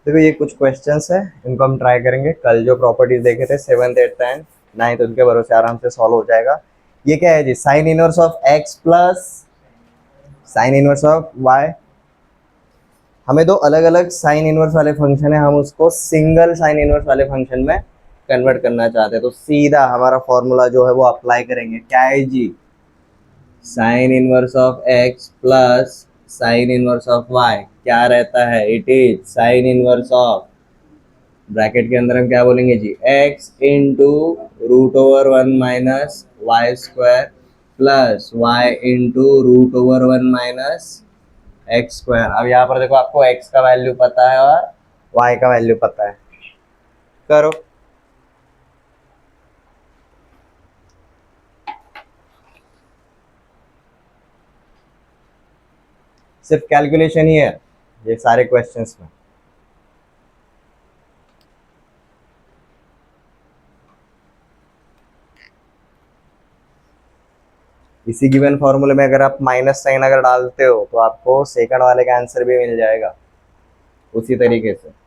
देखो ये कुछ क्वेश्चंस है, इनको हम ट्राई करेंगे। कल जो प्रॉपर्टीज देखे थे 7th 8th एंड 9th, उनके भरोसे आराम से सॉल्व हो जाएगा। ये क्या है जी? Sine inverse of x plus sine inverse of y. हमें दो अलग अलग साइन इनवर्स वाले फंक्शन है, हम उसको सिंगल साइन इनवर्स वाले फंक्शन में कन्वर्ट करना चाहते हैं। तो सीधा हमारा फॉर्मूला जो है वो अप्लाई करेंगे। क्या है जी? Sine inverse of x plus sine inverse of y क्या रहता है? It is sine inverse of, bracket के अंदर हम क्या बोलेंगे जी? X into root over one minus Y square plus y into root over one minus x square. अब यहाँ पर देखो, आपको एक्स का वैल्यू पता है और वाई का वैल्यू पता है। करो। सिर्फ कैलकुलेशन ही है ये सारे क्वेश्चंस में। इसी गिवन फॉर्मूले में अगर आप माइनस साइन अगर डालते हो तो आपको सेकंड वाले का आंसर भी मिल जाएगा उसी तरीके से।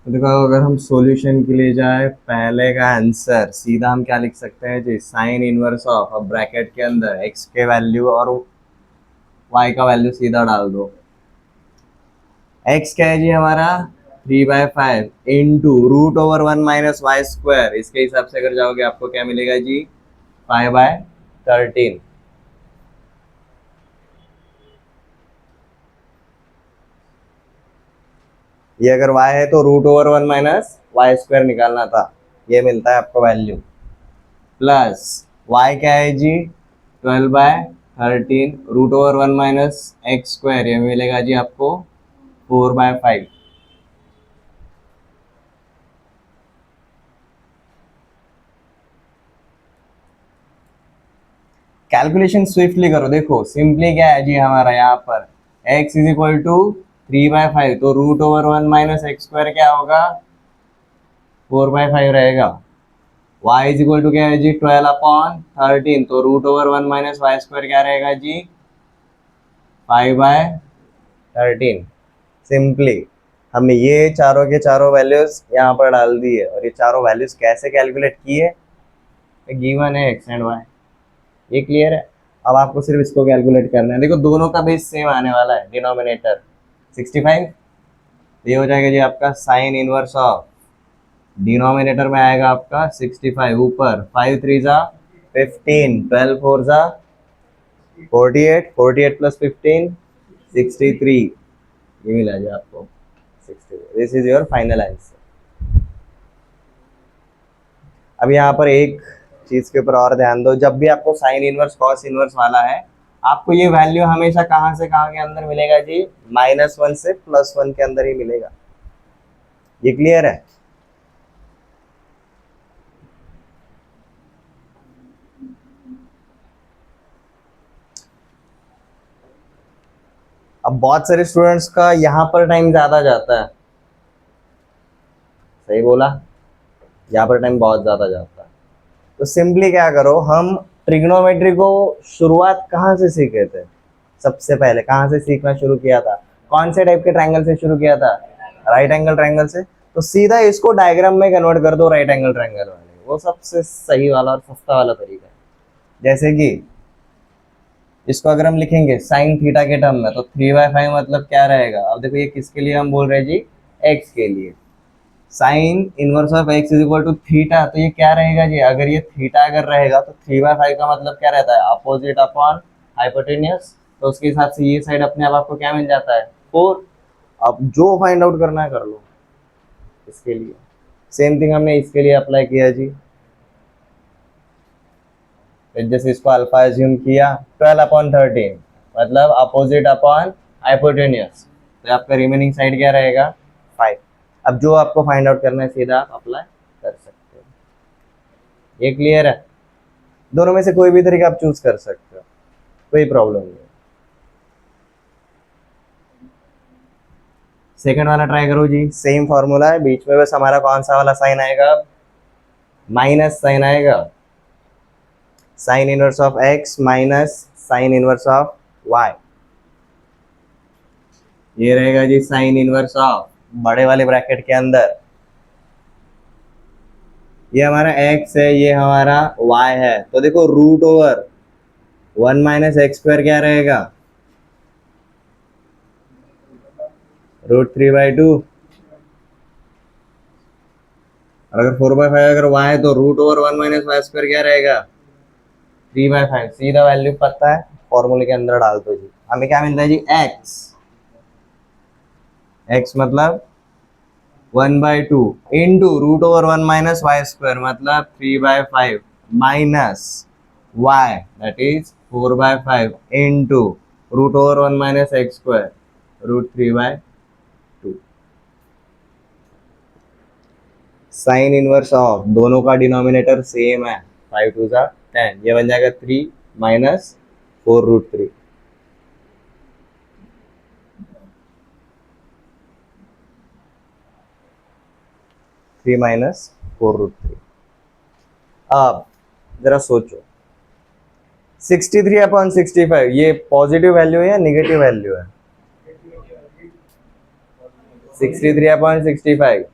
तो देखो, अगर हम सॉल्यूशन के लिए जाए, पहले का आंसर सीधा हम क्या लिख सकते हैं जी? साइन इनवर्स ऑफ, अब ब्रैकेट के अंदर एक्स के वैल्यू और वाई का वैल्यू सीधा डाल दो। एक्स क्या है जी हमारा? 3/5 into root over one minus Y square. इसके हिसाब से अगर जाओगे आपको क्या मिलेगा जी? 5/13। ये अगर y है तो root over one minus Y square निकालना था, ये मिलता है आपको वैल्यू। प्लस y क्या है जी? 12/13 root over one minus x square, ये मिलेगा जी आपको 4/5। कैलकुलेशन स्विफ्टली करो। देखो सिंपली क्या है जी हमारा यहाँ पर? x इज इक्वल टू 3/5, तो root over one minus x square क्या होगा? 4/5 रहेगा। y इज इक्वल टू क्या है जी? 12/13, तो root over one minus Y square क्या रहेगा जी? 5/13। सिंपली हमने ये चारों के चारों वैल्यूज यहाँ पर डाल दी है, और ये चारों वैल्यूज कैसे कैलकुलेट किए? गिवन है एक्स एंड वाई। ये क्लियर है? अब आपको सिर्फ इसको कैलकुलेट करना है। देखो दोनों का बेस सेम आने वाला है, डिनोमिनेटर 65। ये हो जाएगा जी आपका साइन इनवर्स ऑफ, डिनोमिनेटर में आएगा आपका 65, ऊपर 5 3 जा 15, 12 4 जा 48, 48 प्लस 15 63। ये मिला जी आपको 63। This is your final answer. अब यहाँ पर एक चीज के ऊपर और ध्यान दो, जब भी आपको साइन इनवर्स कॉस इनवर्स वाला है, आपको ये वैल्यू हमेशा कहाँ से कहाँ के अंदर मिलेगा जी? -1 से +1 के अंदर ही मिलेगा। ये क्लियर है? अब बहुत सारे स्टूडेंट्स का यहाँ पर टाइम ज्यादा जाता है। सही बोला? यहाँ पर टाइम बहुत ज्यादा जाता है। तो सिंपली क्या करो, हम ट्रिग्नोमेट्री को शुरुआत कहाँ से सीखे थे? सबसे पहले कहाँ से सीखना शुरू किया था? कौन से टाइप के ट्रायंगल से शुरू किया था? राइट एंगल ट्रायंगल से। तो सीधा इसको डायग्राम में कन्वर्ट कर दो राइट एंगल ट्रायंगल वाले, वो सबसे सही वाला और सस्ता वाला तरीका है। जैसे कि इसको अगर हम लिखेंगे साइन थीटा के टर्म में, तो 3/5 मतलब क्या रहेगा? अब देखो ये किसके लिए हम बोल रहे हैं जी? एक्स के लिए। Sine inverse of X is equal to theta, तो ये क्या रहेगा जी? अगर ये थीटा अगर रहेगा तो 3/5 का मतलब क्या रहता है? Opposite upon hypotenuse. तो उसके हिसाब से ये साइड अपने आप आपको क्या मिल जाता है? 4। अब जो फाइंड आउट करना है कर लो इसके लिए। सेम थिंग हमने इसके लिए अप्लाई किया जी। जैसे इसको अल्फा एज्यूम किया, 12/13 मतलब अपोजिट अपॉन हाइपोटेन्यूस, तो आपका रिमेनिंग साइड क्या रहेगा? 5। अब जो आपको फाइंड आउट करना है सीधा आप अप्लाई कर सकते हो। ये क्लियर है? दोनों में से कोई भी तरीका आप चूज कर सकते हो, कोई प्रॉब्लम नहीं। सेकंड वाला ट्राई करो जी, सेम फॉर्मूला है, बीच में बस हमारा कौन सा वाला साइन आएगा, माइनस साइन आएगा, sine inverse of x minus sine inverse of Y. ये रहेगा जी साइन इनवर्स ऑफ, बड़े वाले ब्रैकेट के अंदर ये हमारा x है, ये हमारा y है, तो देखो root over 1 minus x square क्या रहेगा, √3/2। और अगर 4/5 अगर y है तो root over 1 minus Y square क्या रहेगा, 3/5। सीधा वैल्यू पता है, फॉर्मूले के अंदर डाल दो जी। हमें क्या मिलता है जी, x मतलब 1/2 into root over 1 minus Y square मतलब 3/5 minus y that is 4/5 into root over 1 minus x square √3/2। Sine inverse of, दोनों का डिनोमिनेटर सेम है, 5 2 जा 10, ये बन जाएगा 3 माइनस 4√3। अब जरा सोचो, 63/65 ये पॉजिटिव वैल्यू है या निगेटिव वैल्यू है, 63/65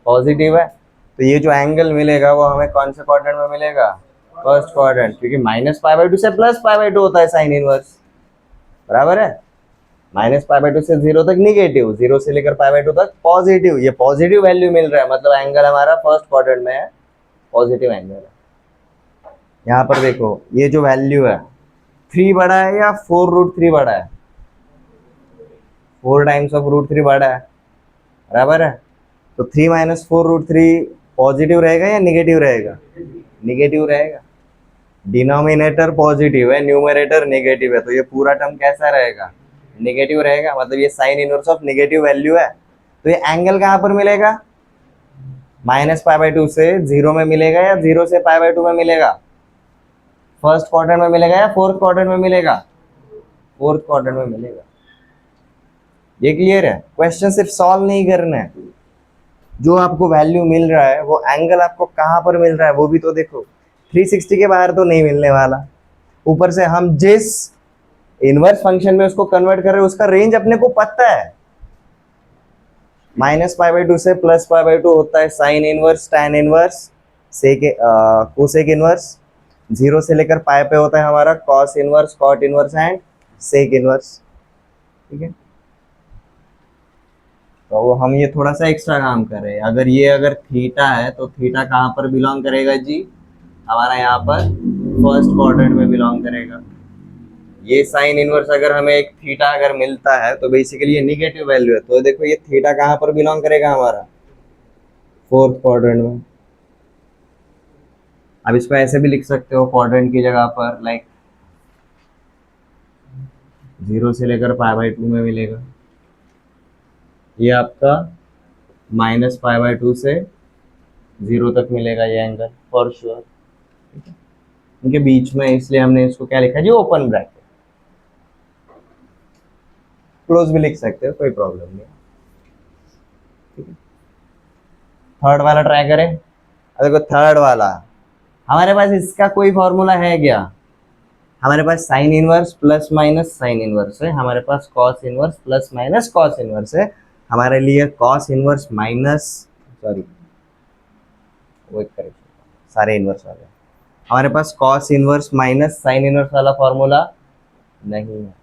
पॉजिटिव है, तो ये जो एंगल मिलेगा वो हमें कौन से क्वाड्रेंट में मिलेगा, फर्स्ट क्वाड्रेंट, क्योंकि -π/2 से +π/2 होता है साइन इनवर्स, बराबर है। -π/2 से 0 तक निगेटिव, 0 से लेकर π/2 तक पॉजिटिव, ये पॉजिटिव वैल्यू मिल रहा है, मतलब एंगल हमारा फर्स्ट क्वाड्रेंट में है, पॉजिटिव एंगल है। यहाँ पर देखो ये जो वैल्यू है 3 बड़ा है या 4√3 बड़ा है, 4 टाइम्स ऑफ √3 बड़ा है, बराबर है। तो 3 माइनस 4√3 पॉजिटिव रहेगा या निगेटिव रहेगा, निगेटिव रहेगा। डिनोमिनेटर पॉजिटिव है, न्यूमरेटर नेगेटिव है, तो ये पूरा टर्म कैसा रहेगा, नेगेटिव रहेगा, मतलब ये sine inverse of negative value है। तो ये एंगल कहाँ पर मिलेगा, -π/2 से 0 में मिलेगा या 0 से π/2 में मिलेगा, फर्स्ट क्वाड्रेंट में मिलेगा या फोर्थ क्वाड्रेंट में मिलेगा, फोर्थ क्वाड्रेंट में मिलेगा। ये क्लियर है? क्वेश्चन सिर्फ सॉल्व नहीं करना है, जो आपको वैल्यू मिल रहा है वो एंगल आपको कहाँ पर मिल रहा है वो भी तो देखो। 360 के बाहर तो नहीं मिलने वाला, ऊपर से हम जिस इनवर्स फंक्शन में उसको कन्वर्ट कर रहे हैं उसका रेंज अपने को पता है, -π/2 से +π/2 होता है sine inverse, tan inverse, cosec inverse, 0 से लेकर पाई पे होता है हमारा cos inverse, cot inverse and sec inverse, ठीक है। तो हम ये थोड़ा सा एक्स्ट्रा काम कर रहे हैं। अगर थीटा है तो थीटा कहाँ पर बिलोंग करेगा जी, हमारा यहाँ पर फर्स्ट क्वाड्रेंट में बिलोंग करेगा। ये साइन इनवर्स अगर हमें एक थीटा अगर मिलता है तो बेसिकली ये निगेटिव वैल्यू है, तो देखो ये थीटा कहाँ पर बिलोंग करेगा, हमारा फोर्थ क्वाड्रेंट में। अब इसको ऐसे भी लिख सकते हो क्वाड्रेंट की जगह पर, लाइक 0 से लेकर π/2 में मिलेगा, ये आपका -π/2 से 0 तक मिलेगा ये एंगल फॉर श्योर, ठीक है। इनके बीच में इसलिए हमने इसको क्या लिखा जी, ओपन ब्रैकेट, क्लोज भी लिख सकते हो, कोई प्रॉब्लम नहीं, ठीक है। थर्ड वाला ट्राई करें। अब देखो थर्ड वाला, हमारे पास इसका कोई फॉर्मूला है क्या, हमारे पास sine inverse plus minus sine inverse है, हमारे पास cos inverse plus minus cos inverse है, हमारे लिए कॉस इनवर्स माइनस, सॉरी वो एक करेक्शन, सारे इनवर्स आ गए, हमारे पास cos inverse minus sine inverse वाला फॉर्मूला नहीं है।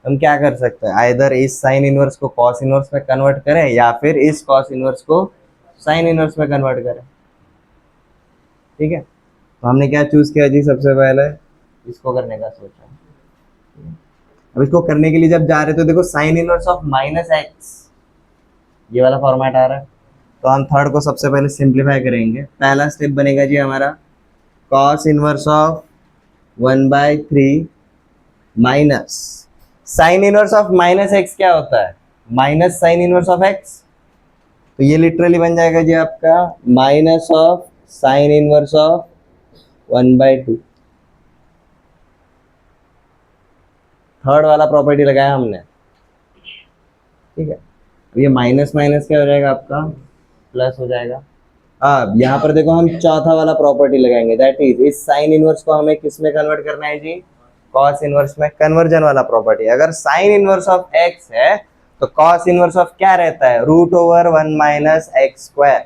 हम क्या कर सकते हैं, आइदर इस साइन इनवर्स को कॉस इनवर्स में कन्वर्ट करें या फिर इस कॉस इनवर्स को साइन इनवर्स में कन्वर्ट करें, ठीक है। तो हमने क्या चूज किया जी, सबसे पहले इसको करने का सोचा। अब इसको करने के लिए जब जा रहे तो देखो साइन इनवर्स ऑफ -x, ये वाला फॉर्मेट आ रहा है, तो हम थर्ड को सबसे पहले सिंप्लीफाई करेंगे। पहला स्टेप बनेगा जी हमारा cos inverse of 1/3 minus sine inverse of -x क्या होता है, minus sine inverse of x, तो ये लिटरली बन जाएगा जी आपका minus of sine inverse of 1/2। Third वाला प्रॉपर्टी लगाया हमने, ठीक है। अब ये माइनस माइनस क्या हो जाएगा आपका, प्लस हो जाएगा। अब यहाँ पर देखो हम चौथा वाला प्रॉपर्टी लगाएंगे, दैट इज इस साइन इनवर्स को हमें किस में कन्वर्ट करना है जी, कॉस इनवर्स में। कन्वर्जन वाला प्रॉपर्टी, अगर साइन इनवर्स ऑफ एक्स है तो कॉस इनवर्स ऑफ क्या रहता है, √1 माइनस एक्स स्क्वायर।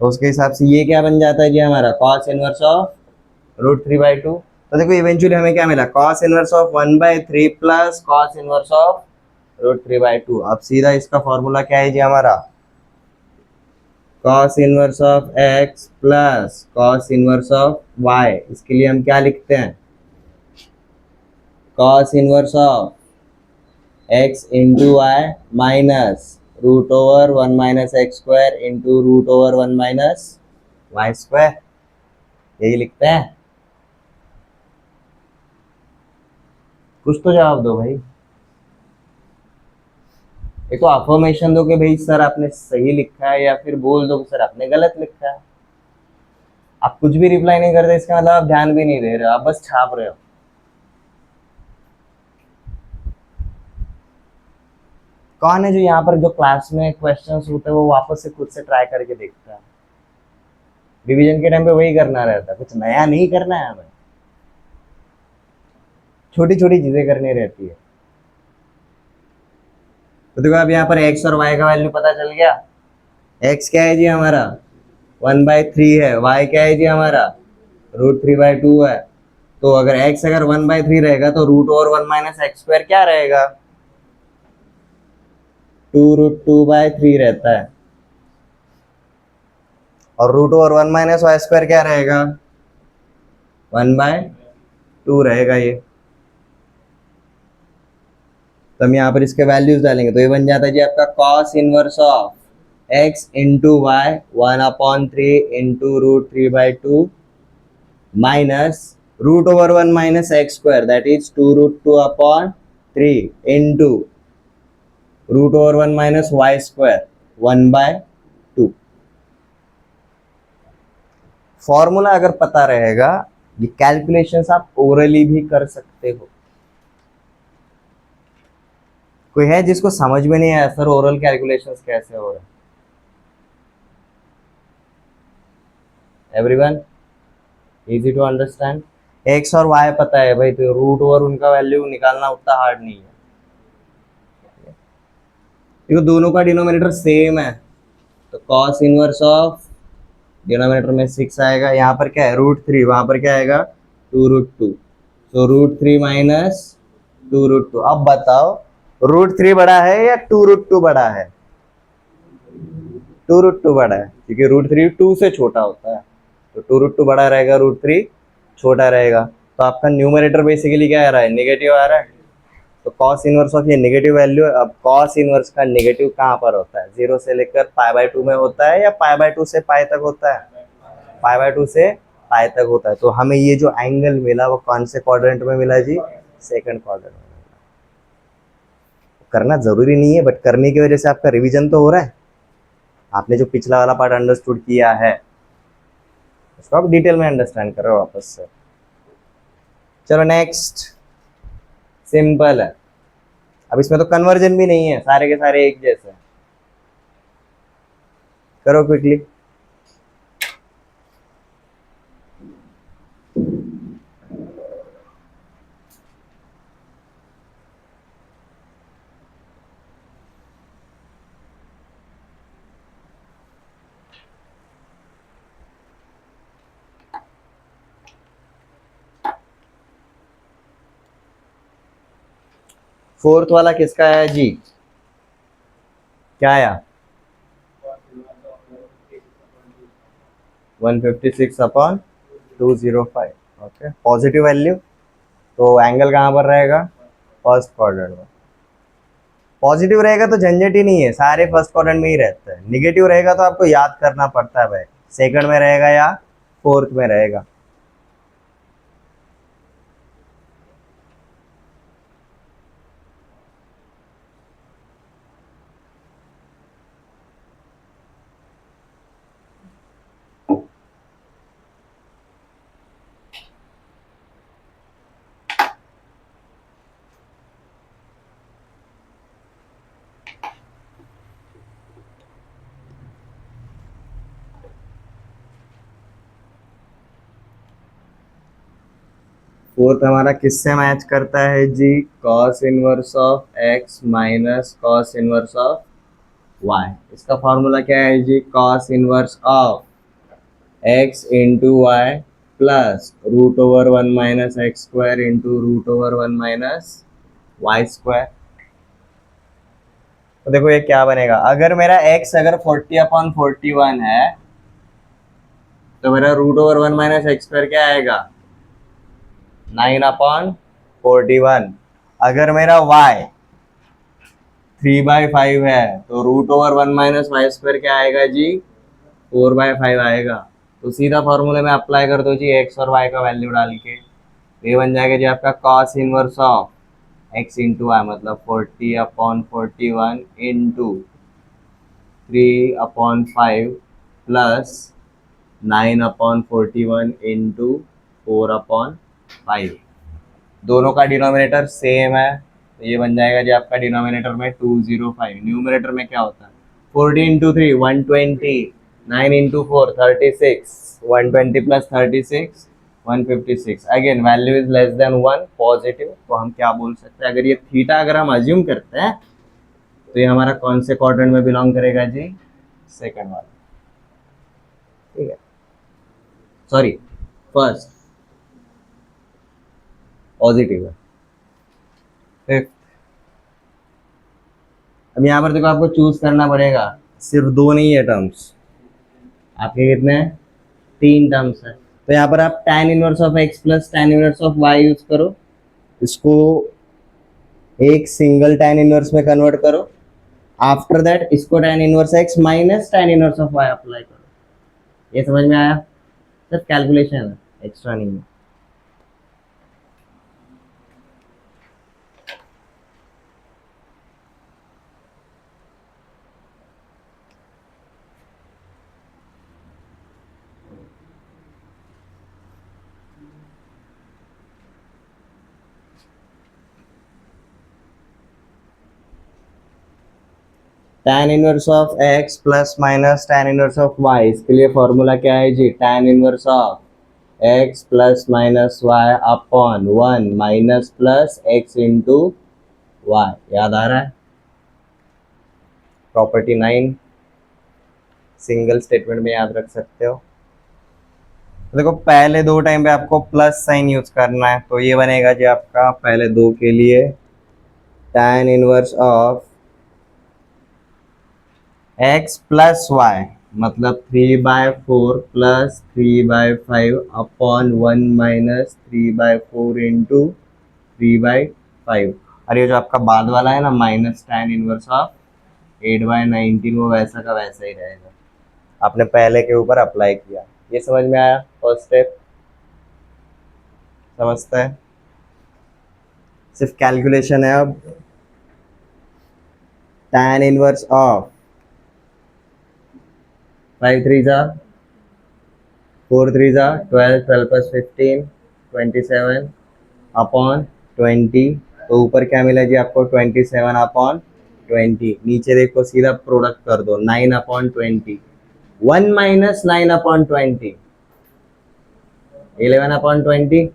तो उसके हिसाब से ये क्या बन जाता है जी हमारा, कॉस इनवर्स ऑफ √3/2। तो देखो इवेंचुअली हमें क्या मिला, cos inverse of 1/3 plus cos inverse of √3/2। अब सीधा इसका फॉर्मूला क्या है जी हमारा, cos inverse of x plus cos inverse of Y. इसके लिए हम क्या लिखते हैं, cos inverse of x into Y minus √1 minus x square into √1 minus Y square, यही लिखते हैं। कुछ तो जवाब दो भाई, एक तो अफर्मेशन दो कि भाई सर आपने सही लिखा है, या फिर बोल दो कि सर आपने गलत लिखा है। आप कुछ भी रिप्लाई नहीं करते इसका मतलब आप ध्यान भी नहीं दे रहे हो, आप बस छाप रहे हो। कौन है जो यहाँ पर जो क्लास में क्वेश्चंस होते हैं वो वापस से खुद से ट्राई करके देखता है। रिवीजन के टाइम पे वही करना रहता है, कुछ नया नहीं करना है हमें, छोटी छोटी चीजें करनी रहती है। तो देखो अब यहाँ पर x और y का वैल्यू पता चल गया। x क्या है जी हमारा 1/3 है, y क्या है जी हमारा √3/2 है। तो अगर x अगर 1/3 रहेगा तो √1 माइनस एक्स स्क्वायर क्या रहेगा, 2√2/3 रहता है। और √1 माइनस वाई स्क्वायर क्या रहेगा, 1/2 रहेगा ये। तो हम यहाँ पर इसके वैल्यूज डालेंगे तो ये बन जाता है जी आपका cos inverse of x into Y 1/3 into √3/2 minus √1 minus x square that is 2√2/3 into √1 minus Y square 1/2। Formula अगर पता रहेगा, ये कैलकुलेशंस आप ओरली भी कर सकते हो। कोई है जिसको समझ में नहीं आया सर ओरल कैलकुलेशंस कैसे हो रहे हैं, everyone easy to understand. X और वाई पता है भाई, तो रूट और उनका वैल्यू निकालना उतना हार्ड नहीं है। देखो दोनों का डिनोमिनेटर सेम है, तो कॉस इनवर्स ऑफ डिनोमिनेटर में 6 आएगा, यहाँ पर क्या है √3, वहां पर क्या आएगा 2√2। तो √3 माइनस 2√2। अब बताओ √3 बड़ा है या 2√2 बड़ा है, 2√2 बड़ा है, क्योंकि √3 2 से छोटा होता है। तो 2√2 बड़ा रहेगा, √3 छोटा रहेगा। तो आपका न्यूमरेटर बेसिकली क्या आ रहा है, नेगेटिव आ रहा है। तो कॉस इनवर्स ऑफ ये नेगेटिव वैल्यू है। अब कॉस इनवर्स का नेगेटिव कहाँ पर होता है, 0 से लेकर π/2 में होता है या π/2 से π तक होता है, π/2 से π तक होता है। तो हमें ये जो एंगल मिला वो कौन से क्वाड्रेंट में मिला जी, सेकंड क्वाड्रेंट में। करना जरूरी नहीं है, बट करने की वजह से आपका रिवीजन तो हो रहा है। आपने जो पिछला वाला पार्ट अंडरस्टूड किया है उसको आप डिटेल में अंडरस्टैंड करो वापस से। चलो नेक्स्ट, सिंपल है। अब इसमें तो कन्वर्जन भी नहीं है, सारे के सारे एक जैसे हैं। करो क्विकली। फोर्थ वाला किसका है जी, क्या आया 156/205। ओके, पॉजिटिव वैल्यू, तो एंगल कहाँ पर रहेगा, फर्स्ट क्वाड्रेंट में। पॉजिटिव रहेगा तो झंझट ही नहीं है, सारे फर्स्ट क्वाड्रेंट में ही रहते हैं। निगेटिव रहेगा तो आपको याद करना पड़ता है भाई, सेकंड में रहेगा या फोर्थ में रहेगा। फोर्थ हमारा किससे मैच करता है जी? Cos inverse of x minus cos inverse of y. इसका फॉर्मूला क्या है जी? Cos inverse of x into y plus root over one minus x square into root over one minus Y square. तो देखो ये क्या बनेगा, अगर मेरा x अगर 40/41 है तो मेरा root over one minus x square क्या आएगा? 9/41। अगर मेरा y 3/5 है तो root over one minus Y square क्या आएगा जी? 4/5 आएगा। तो सीधा फॉर्मूले में अप्लाई कर दो जी x और y का वैल्यू डाल के, ये बन जाएगा जी आपका cos inverse of x into Y, मतलब 40/41 इंटू 3/5 प्लस 9/41 इंटू 4/5। दोनों का डिनोमिनेटर सेम है तो ये बन जाएगा जी आपका डिनोमिनेटर में 205। न्यूमरेटर में क्या होता है? 40 into 3 120, 9 into 4 36, 120 plus 36 156। Again value is less than 1 positive, तो हम क्या बोल सकते हैं? अगर ये थीटा अगर हम अज्यूम करते हैं तो ये हमारा कौन से क्वाड्रेंट में बिलोंग करेगा जी? सेकंड वाला, ठीक है, सॉरी फर्स्ट, पॉजिटिव है। फिफ्थ, अब यहाँ पर देखो आपको चूज करना पड़ेगा, सिर्फ दो नहीं है टर्म्स, आपके कितने हैं? 3 टर्म्स है। तो यहाँ पर आप tan inverse of x plus tan inverse of y use करो, इसको एक सिंगल tan इनवर्स में कन्वर्ट करो, आफ्टर दैट इसको tan inverse x minus tan inverse of y apply करो। ये समझ में आया? सिर्फ कैलकुलेशन है, एक्स्ट्रा नहीं है। tan inverse of x plus minus tan inverse of y, इसके लिए फॉर्मूला क्या है जी? tan inverse of x plus minus Y upon 1 minus plus x into Y. याद आ रहा है? प्रॉपर्टी 9 सिंगल स्टेटमेंट में याद रख सकते हो। तो देखो पहले दो टाइम पे आपको प्लस साइन यूज करना है, तो ये बनेगा जी आपका पहले दो के लिए tan inverse of x plus Y, मतलब 3/4 प्लस 3/5 अपॉन 1 माइनस 3/4 इंटू 3/5। और ये जो आपका बाद वाला है ना माइनस tan इनवर्स ऑफ 8/19, वो वैसा का वैसा ही रहेगा, आपने पहले के ऊपर अप्लाई किया। ये समझ में आया? फर्स्ट स्टेप समझता है, सिर्फ कैलकुलेशन है। अब tan इनवर्स ऑफ 5 3 जा 4 3 जा 12, 12 प्लस 15 27 अपॉन 20, तो ऊपर क्या मिला जी आपको? 27/20। नीचे देखो सीधा प्रोडक्ट कर दो, 9/20, 1 माइनस 9/20, 11/20,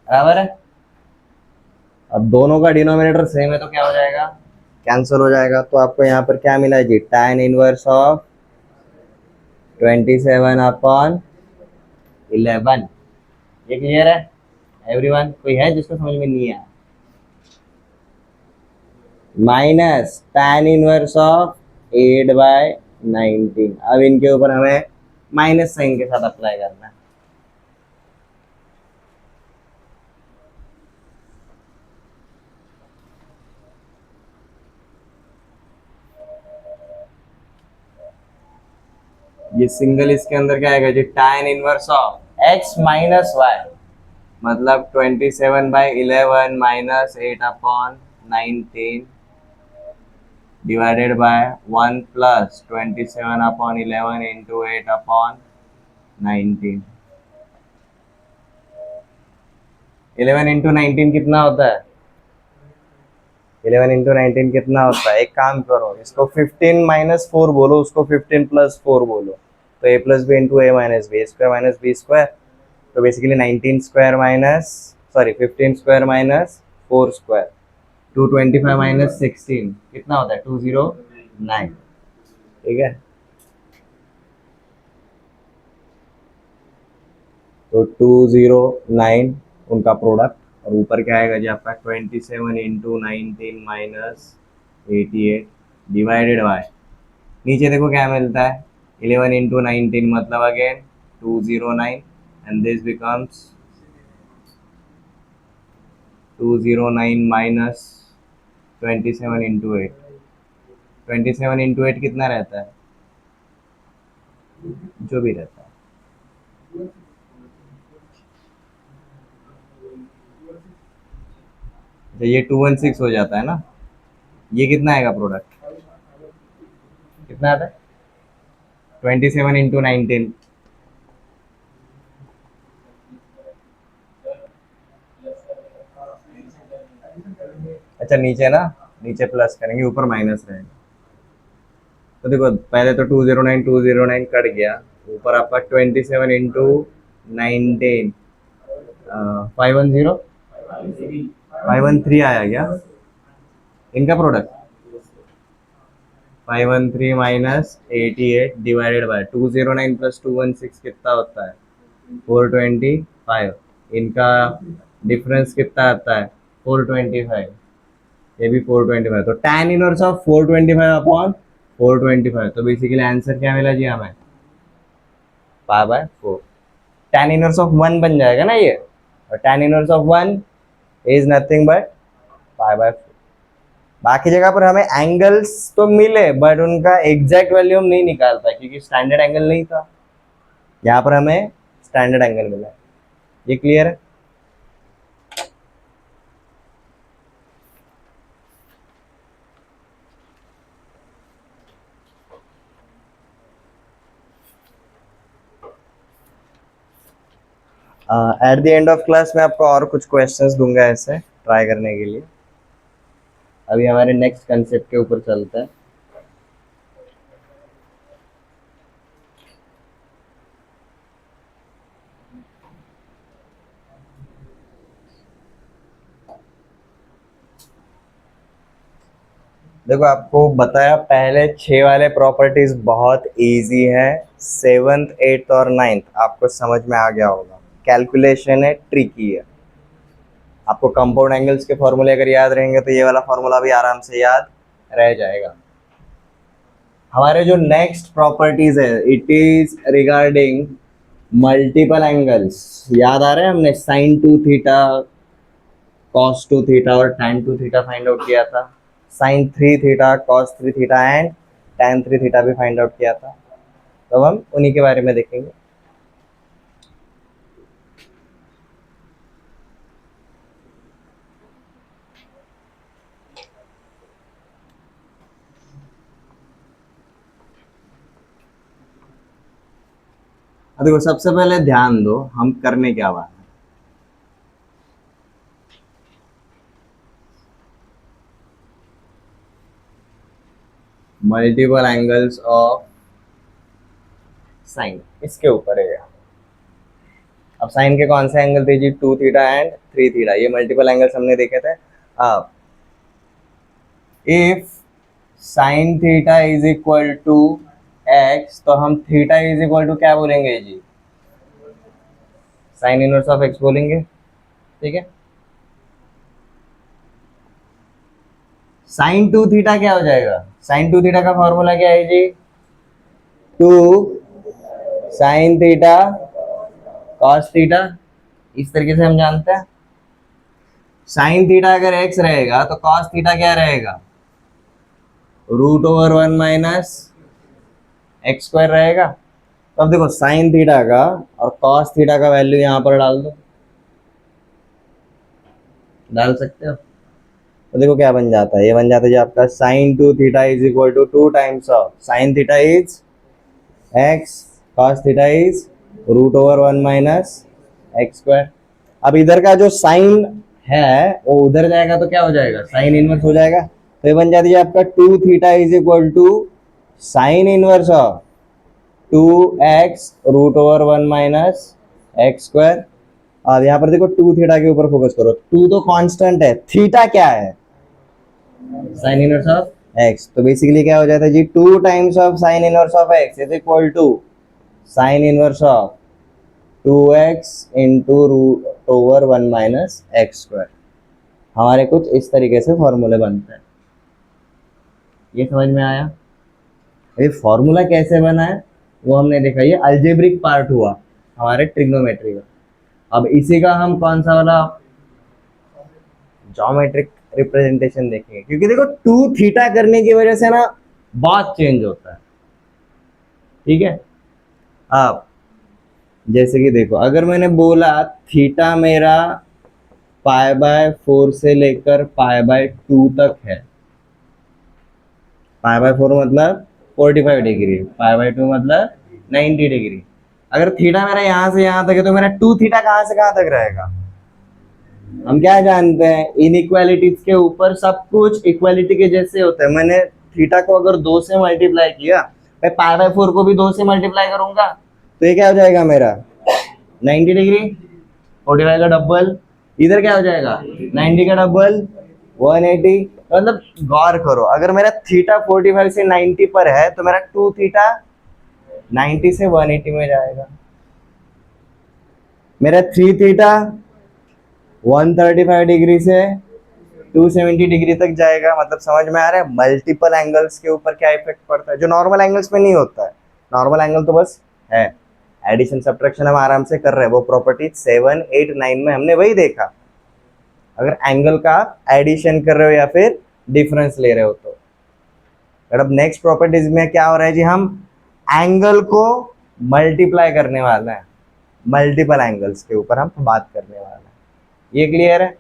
बराबर है। अब दोनों का डिनोमिनेटर सेम है तो क्या हो जाएगा? कैंसिल हो जाएगा। तो आपको यहाँ पर क्या मिला जी? tan inverse of 27/11। ये क्लियर है एवरीवन? कोई है जिसको समझ में नहीं आया? Minus tan inverse of 8/19। अब इनके ऊपर हमें माइनस साइन के साथ अप्लाई करना है। ये सिंगल इसके अंदर क्या आएगा जी? tan inverse of x minus Y, मतलब 27/11 minus 8/19 divided by 1 plus 27/11 into 8/19। 11 into 19 कितना होता है? 11 इंटू 19 कितना होता है? एक काम करो, इसको 15 माइनस 4 बोलो, उसको 15 प्लस 4 बोलो, तो ए प्लस बी इंटू ए स्क्वायर माइनस बी स्क्वायर, तो basically 19 square minus, sorry 15 square minus 4 square, 225 minus 16 कितना होता है 209। ठीक है, तो 209 उनका प्रोडक्ट, और ऊपर क्या आएगा जी आपका 27 इंटू 19 माइनस 88 डिवाइडेड बाय, नीचे देखो क्या मिलता है 11 इंटू 19 मतलब again 209, and this becomes 209 minus 27 into 8, 27 into 8 कितना रहता है, जो भी रहता है, तो ये 216 हो जाता है ना। ये कितना आएगा प्रोडक्ट, कितना आता है 27 इंटू 19, अच्छा नीचे ना, नीचे प्लस करेंगे ऊपर माइनस रहेगा, तो देखो पहले तो 209 कट गया, ऊपर आपका 27 इंटू 19, 510 513 आया क्या इनका product, 513 minus 88 divided by 209 plus 216 कितना होता है 425, इनका डिफरेंस कितना आता है 425, ये भी 425, तो tan इनवर्स ऑफ 425 अपॉन 425, तो बेसिकली आंसर क्या मिला जी हमें 5/4। tan इनवर्स ऑफ 1 बन जाएगा ना ये, और tan inverse of 1 is nothing but 5/4। बाकी जगह पर हमें एंगल्स तो मिले बट उनका एग्जैक्ट वैल्यू हम नहीं निकाल पाए क्योंकि स्टैंडर्ड एंगल नहीं था, यहाँ पर हमें स्टैंडर्ड एंगल मिला है। ये क्लियर है। At the end of class में आपको और कुछ क्वेश्चंस दूंगा ऐसे ट्राई करने के लिए। अभी हमारे नेक्स्ट कंसेप्ट के ऊपर चलते हैं। देखो आपको बताया पहले 6 वाले प्रॉपर्टीज बहुत इजी है, 7th 8th और 9th आपको समझ में आ गया होगा। कैलकुलेशन है, ट्रिकी है। आपको कंपाउंड एंगल्स के फॉर्मूले अगर याद रहेंगे तो ये वाला फॉर्मूला भी आराम से याद रह जाएगा। हमारे जो नेक्स्ट प्रॉपर्टीज है it is regarding multiple angles. याद आ रहे हैं हमने साइन 2 थीटा, कॉस 2 थीटा और tan 2 थीटा फाइंड आउट किया था, sine 3 theta, cos 3 theta and tan 3 theta भी फाइंड आउट किया था। तो हम उन्हीं के बारे में देखेंगे। अब देखो सबसे पहले ध्यान दो हम करने क्या वाले हैं। मल्टीपल एंगल्स ऑफ साइन, इसके ऊपर है। अब साइन के कौन से एंगल थे जी 2 थीटा एंड 3 थीटा, ये मल्टीपल एंगल्स हमने देखे थे। अब if sine theta is equal to X तो हम थीटा इज इक्वल टू क्या बोलेंगे जी, साइन इनवर्स ऑफ एक्स बोलेंगे। ठीक है, साइन 2 थीटा क्या हो जाएगा, साइन 2 थीटा का फॉर्मूला क्या है जी 2 साइन थीटा कॉस थीटा। इस तरीके से हम जानते हैं साइन थीटा अगर एक्स रहेगा तो कॉस थीटा क्या रहेगा √1 माइनस एक्स स्क्वायर रहेगा। तो अब देखो साइन थीटा का और कॉस थीटा का वैल्यू यहां पर डाल दो, डाल सकते हो। तो देखो क्या बन जाता है, ये बन जाता है जी आपका sine 2 theta is equal to 2 times of sine theta is X, cos theta is √1 minus x square. अब इधर का जो साइन है वो उधर जाएगा तो क्या हो जाएगा साइन इनवर्स हो जाएगा। तो ये बन जाती है आपका 2 theta is equal to sine inverse of 2x√1 minus x square. अब यहाँ पर देखो 2 थीटा के ऊपर फोकस करो, 2 तो कांस्टेंट है, थीटा क्या है, साइन इनवर्स ऑफ एक्स। तो बेसिकली क्या हो जाता है जी, 2 times of sine inverse of X is equal to sine inverse of 2x into √1 minus x square. हमारे कुछ इस तरीके से फॉर्मूले बनते हैं। ये समझ में आया? ये फॉर्मूला कैसे बना है वो हमने देखा, ये अलजेब्रिक पार्ट हुआ हमारे ट्रिग्नोमेट्री का। अब इसी का हम कौन सा वाला ज्योमेट्रिक रिप्रेजेंटेशन देखेंगे, क्योंकि देखो 2 थीटा करने की वजह से ना बहुत चेंज होता है। ठीक है, अब जैसे कि देखो, अगर मैंने बोला थीटा मेरा π/4 से लेकर π/2 तक है, π/4 मतलब 45 डिग्री, π/2 मतलब 90 डिग्री। अगर थीटा मेरा यहां से यहां तक है तो मेरा 2 थीटा कहां से कहां तक रहेगा? हम क्या जानते हैं, इनइक्वालिटीज के ऊपर सब कुछ इक्वालिटी के जैसे होता है। मैंने थीटा को अगर 2 से मल्टीप्लाई किया, मैं π/4 को भी 2 से मल्टीप्लाई करूंगा, तो ये क्या हो जाएगा मेरा 90 डिग्री, 45 का डबल, इधर क्या हो जाएगा 90 का डबल 180। मतलब गौर करो, अगर मेरा थीटा 45 से 90 पर है तो मेरा 2 थीटा 90 से 180 में जाएगा, मेरा 3 थीटा 135 डिग्री से 270 डिग्री तक जाएगा। मतलब समझ में आ रहा है मल्टीपल एंगल्स के ऊपर क्या इफेक्ट पड़ता है, जो नॉर्मल एंगल्स में नहीं होता है। नॉर्मल एंगल तो बस है, एडिशन सब्ट्रैक्शन हम आराम से कर रहे हैं, वो प्रॉपर्टी 7, 8, 9 में हमने वही देखा। अगर एंगल का एडिशन कर रहे हो या फिर डिफरेंस ले रहे हो तो। अब नेक्स्ट प्रॉपर्टीज में क्या हो रहा है जी, हम एंगल को मल्टीप्लाई करने वाले हैं, मल्टीपल एंगल्स के ऊपर हम बात करने वाले हैं। ये क्लियर है?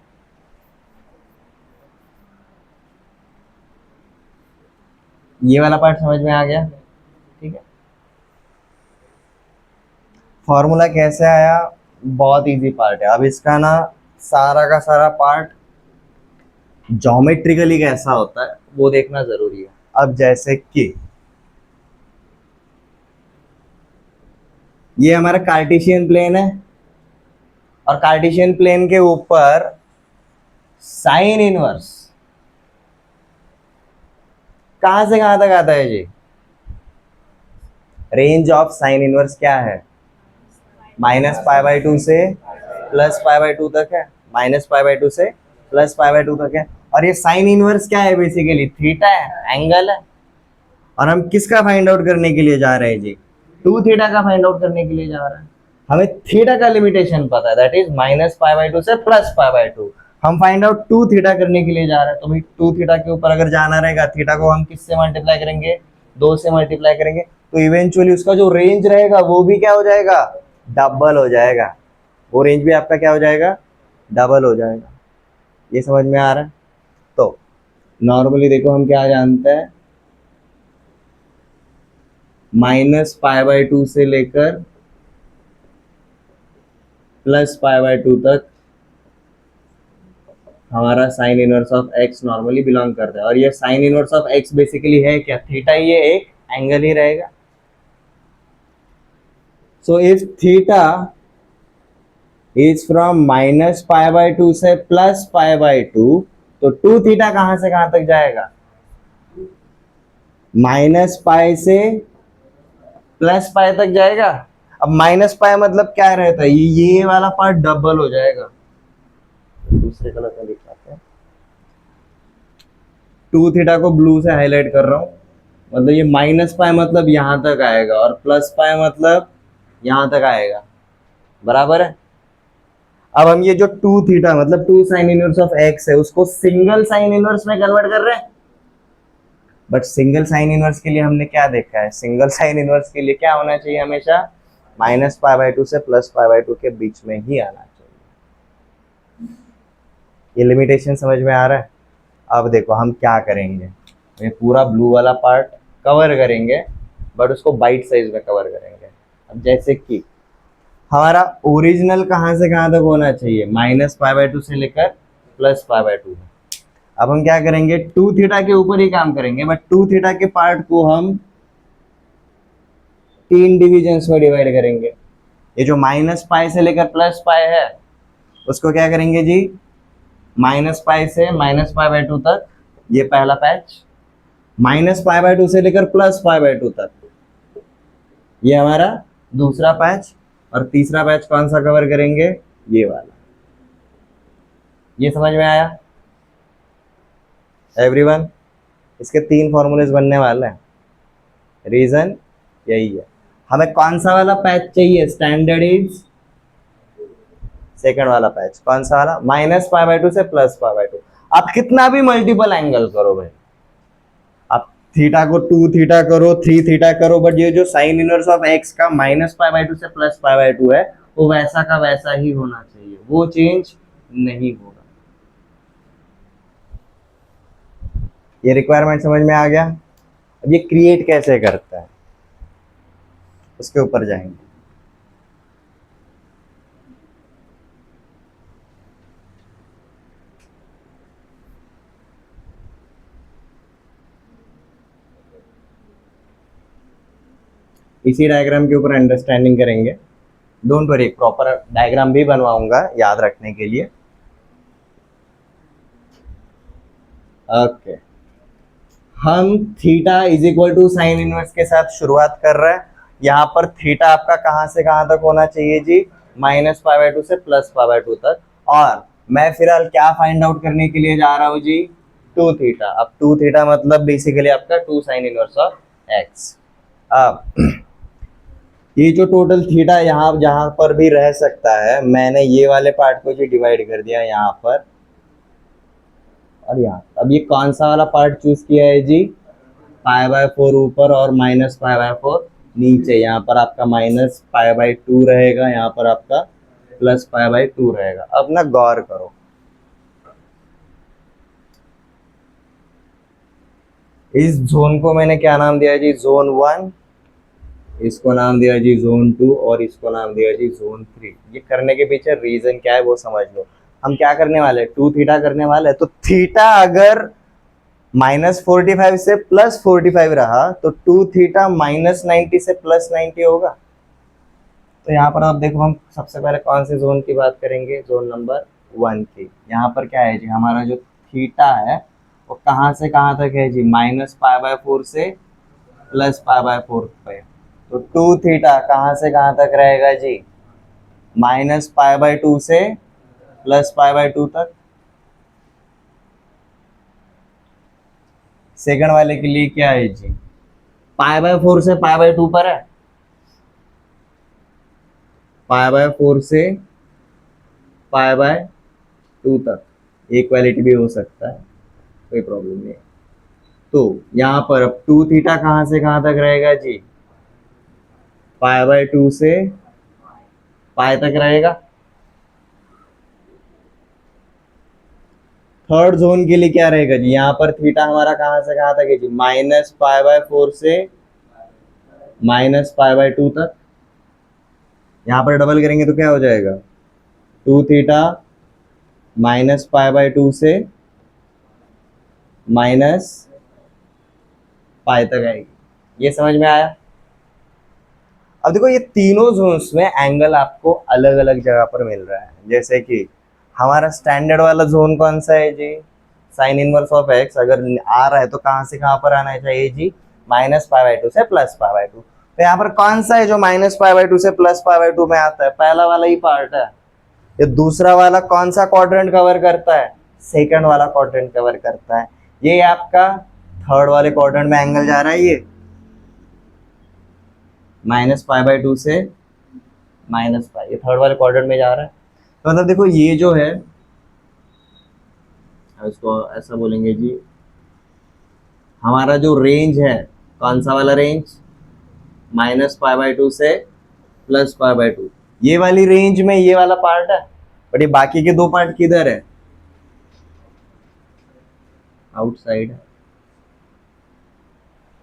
ये वाला पार्ट समझ में आ गया? ठीक है, फॉर्मूला कैसे आया, बहुत इजी पार्ट है। अब इसका ना सारा का सारा पार्ट ज्योमेट्रिकली कैसा होता है वो देखना जरूरी है। अब जैसे कि ये हमारा कार्टेशियन प्लेन है, और कार्टेशियन प्लेन के ऊपर साइन इनवर्स कहां से कहां तक आता है जी? रेंज ऑफ साइन इनवर्स क्या है, -π/2 से +π/2 तक है, -π/2 से +π/2 तक है। और ये साइन इनवर्स क्या है, बेसिकली थीटा है, एंगल है। और हम किसका फाइंड आउट करने के लिए जा रहे हैं जी? 2 थीटा का फाइंड आउट करने के लिए जा रहे हैं। हमें थीटा का लिमिटेशन पता है, दैट इज -π/2 से +π/2। हम फाइंड आउट 2 थीटा करने के लिए जा रहे हैं, तो भाई 2 थीटा के ऊपर अगर जाना रहेगा, थीटा को हम किससे मल्टीप्लाई करेंगे, 2 से मल्टीप्लाई करेंगे, तो इवेंचुअली उसका जो रेंज रहेगा वो भी क्या हो जाएगा, डबल हो जाएगा। वो रेंज भी आपका क्या हो जाएगा, डबल हो जाएगा। ये समझ में आ रहा है? तो नॉर्मली देखो हम क्या जानते हैं, -π/2 से लेकर +π/2 तक हमारा sine inverse of x normally belong करता है। और ये sine inverse of x basically है क्या, थीटा, ये एक एंगल ही रहेगा। So if theta is from -π/2 से +π/2, तो 2 थीटा कहां से कहां तक जाएगा, -π से +π तक जाएगा। अब -π मतलब क्या रहता है, ये वाला पार्ट डबल हो जाएगा। दूसरे कलर में दिखाते हैं, 2 थीटा को ब्लू से हाईलाइट कर रहा हूं, मतलब ये -π मतलब यहां तक आएगा, और +π मतलब यहां तक आएगा, बराबर है। अब हम ये जो 2 थीटा मतलब 2 साइन इनवर्स ऑफ एक्स है, उसको सिंगल साइन इनवर्स में कन्वर्ट कर रहे हैं। बट सिंगल साइन इनवर्स के लिए हमने क्या देखा है, सिंगल साइन इनवर्स के लिए क्या होना चाहिए, हमेशा -π/2 से +π/2 के बीच में ही आना चाहिए। ये लिमिटेशन समझ में आ रहा है? अब देखो हम क्या करेंगे, ये पूरा ब्लू वाला पार्ट कवर करेंगे, बट उसको बाइट साइज में कवर करेंगे। अब जैसे कि हमारा ओरिजिनल कहाँ से कहाँ तक होना चाहिए, -π/2 से लेकर +π/2। अब हम क्या करेंगे, 2 थीटा के ऊपर ही काम करेंगे, बट 2 थीटा के पार्ट को हम तीन डिविजन्स में डिवाइड करेंगे। ये जो माइनस पाई से लेकर प्लस पाई है उसको क्या करेंगे जी, माइनस पाई से माइनस पाई बाय 2 तक, ये पहला पैच, माइनस पाई बाय 2 से लेकर प्लस पाई बाय 2 तक, ये हमारा दूसरा पैच, और तीसरा पैच कौन सा कवर करेंगे, ये वाला। ये समझ में आया एवरीवन? इसके तीन फॉर्मूलेस बनने वाले हैं। रीजन यही है, हमें कौन सा वाला पैच चाहिए, स्टैंडर्ड इज सेकंड वाला पैच, कौन सा वाला, माइनस पाई बाय 2 से प्लस पाई बाय 2। आप कितना भी मल्टीपल एंगल करो भाई, आप थीटा को 2 थीटा करो, 3 थीटा करो, बट ये जो साइन इनवर्स ऑफ एक्स का माइनस पाई बाय 2 से प्लस पाई बाय 2 है, वो वैसा का वैसा ही होना चाहिए, वो चेंज नहीं होगा। ये रिक्वायरमेंट समझ में आ गया? अब ये क्रिएट कैसे करता है उसके ऊपर जाएंगे। इसी डायग्राम के ऊपर अंडरस्टैंडिंग करेंगे। डोंट वरी, प्रॉपर डायग्राम भी बनवाऊंगा याद रखने के लिए। ओके, हम theta is equal to sine inverse के साथ शुरुआत कर रहे हैं। यहाँ पर थीटा आपका कहाँ से कहाँ तक होना चाहिए जी, माइनस पाई बाय 2 से प्लस पाई बाय 2 तक। और मैं फिलहाल क्या फाइंड आउट करने के लिए जा रहा हूँ जी, 2 थीटा। अब 2 थीटा मतलब बेसिकली आपका 2 साइन इनवर्स ऑफ एक्स। अब ये जो टोटल थीटा यहाँ जहां पर भी रह सकता है, मैंने ये वाले पार्ट को जो डिवाइड कर दिया यहाँ पर और यहाँ। अब ये कौन सा वाला पार्ट चूज किया है जी, पाई बाय 4 ऊपर और माइनस पाई बाय 4 नीचे। यहाँ पर आपका माइनस पाई बाय 2 रहेगा, यहाँ पर आपका प्लस पाई बाय 2 रहेगा। अब ना गौर करो, इस जोन को मैंने क्या नाम दिया जी, जोन 1, इसको नाम दिया जी जोन 2, और इसको नाम दिया जी जोन 3। ये करने के पीछे रीजन क्या है वो समझ लो। हम क्या करने वाले हैं, 2 थीटा करने वाले हैं। तो थीटा अगर माइनस 45 से प्लस 45 रहा तो 2 थीटा माइनस 90 से प्लस 90 होगा। तो यहाँ पर आप देखो, हम सबसे पहले कौन से जोन की बात करेंगे, जोन नंबर 1 की। यहाँ पर क्या है जी, हमारा जो थीटा है वो कहाँ से कहाँ तक है जी, माइनस पाई बाय 4 से प्लस पाई बाय 4 पे। तो 2 थीटा कहाँ से कहाँ तक रहेगा जी, माइनस पाई बाय 2 से प्लस पाई बाय 2 तक। सेकंड वाले के लिए क्या है जी, पाई बाय 4 से पाई बाय 2 पर है, पाई बाय 4 से पाई बाय 2 तक इक्वालिटी भी हो सकता है, कोई प्रॉब्लम नहीं है। तो यहाँ पर अब 2 थीटा कहाँ से कहाँ तक रहेगा जी, पाई बाय 2 से पाई तक रहेगा। थर्ड जोन के लिए क्या रहेगा जी, यहाँ पर थीटा हमारा कहाँ से कहाँ तक है जी, माइनस पाई बाय 4 से माइनस पाई बाय 2 तक। यहाँ पर डबल करेंगे तो क्या हो जाएगा, 2 थीटा माइनस पाई बाय 2 से माइनस पाई तक आएगी। ये समझ में आया? अब देखो, ये तीनों जोन्स में एंगल आपको अलग अलग जगह पर मिल रहा है। जैसे कि हमारा स्टैंडर्ड वाला जोन कौन सा है जी, साइन इनवर्स ऑफ एक्स अगर आ रहा है तो कहाँ से कहाँ पर आना चाहिए जी, माइनस पाई बाय 2 से प्लस पाई बाय 2। तो यहाँ पर कौन सा है जो माइनस पाई बाय 2 से प्लस पाई बाय 2 में आता है, पहला वाला ही पार्ट है। ये दूसरा वाला कौन सा क्वाड्रेंट कवर करता है, सेकंड वाला क्वाड्रेंट कवर करता है। ये आपका थर्ड वाले क्वाड्रेंट में एंगल जा रहा है, ये माइनस पाई बाय 2 से माइनस पाई, ये थर्ड वाले क्वाड्रेंट में जा रहा है। तो मतलब देखो, ये जो है इसको ऐसा बोलेंगे जी, हमारा जो रेंज है कौन सा वाला रेंज, माइनस पाई बाय 2 से प्लस पाई बाय 2, ये वाली रेंज में ये वाला पार्ट है। बट ये बाकी के दो पार्ट किधर है, आउटसाइड है।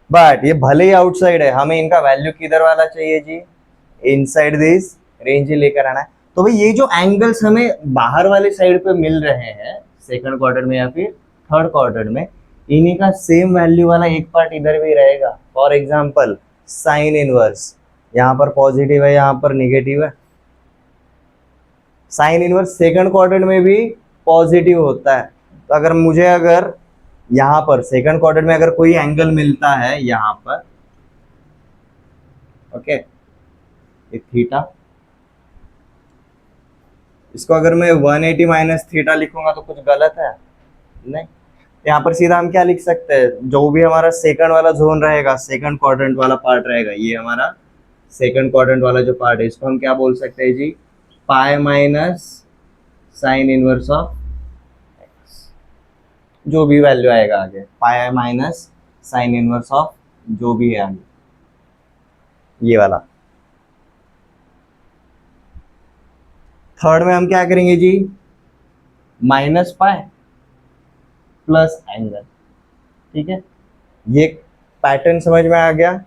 बट ये भले ही आउटसाइड है, हमें इनका वैल्यू किधर वाला चाहिए जी, इनसाइड दिस रेंज ही लेकर आना है। तो भाई ये जो एंगल्स हमें बाहर वाले साइड पे मिल रहे हैं, सेकंड क्वार्टर में या फिर थर्ड क्वार्टर में, इन्हीं का सेम वैल्यू वाला एक पार्ट इधर भी रहेगा। फॉर एग्जांपल साइन इनवर्स, यहाँ पर पॉजिटिव है, यहाँ पर निगेटिव है। साइन इनवर्स सेकंड क्वाड्रेंट में भी पॉजिटिव होता है। तो अगर यहाँ पर सेकंड क्वाड्रेंट में अगर कोई एंगल मिलता है यहाँ पर, ओके, ये थीटा, इसको अगर मैं 180 माइनस थीटा लिखूंगा तो कुछ गलत है? नहीं। यहाँ पर सीधा हम क्या लिख सकते हैं, जो भी हमारा सेकंड वाला जोन रहेगा, सेकंड क्वाड्रेंट वाला पार्ट रहेगा, ये हमारा सेकंड क्वाड्रेंट वाला जो पार्ट है, इसको हम क्या बोल सकते हैं जी, pi minus sine inverse of x. जो भी वैल्यू आएगा आगे, pi minus sine inverse of जो भी है आगे, ये वाला। थर्ड में हम क्या करेंगे जी, माइनस पाई प्लस एंगल। ठीक है, ये पैटर्न समझ में आ गया।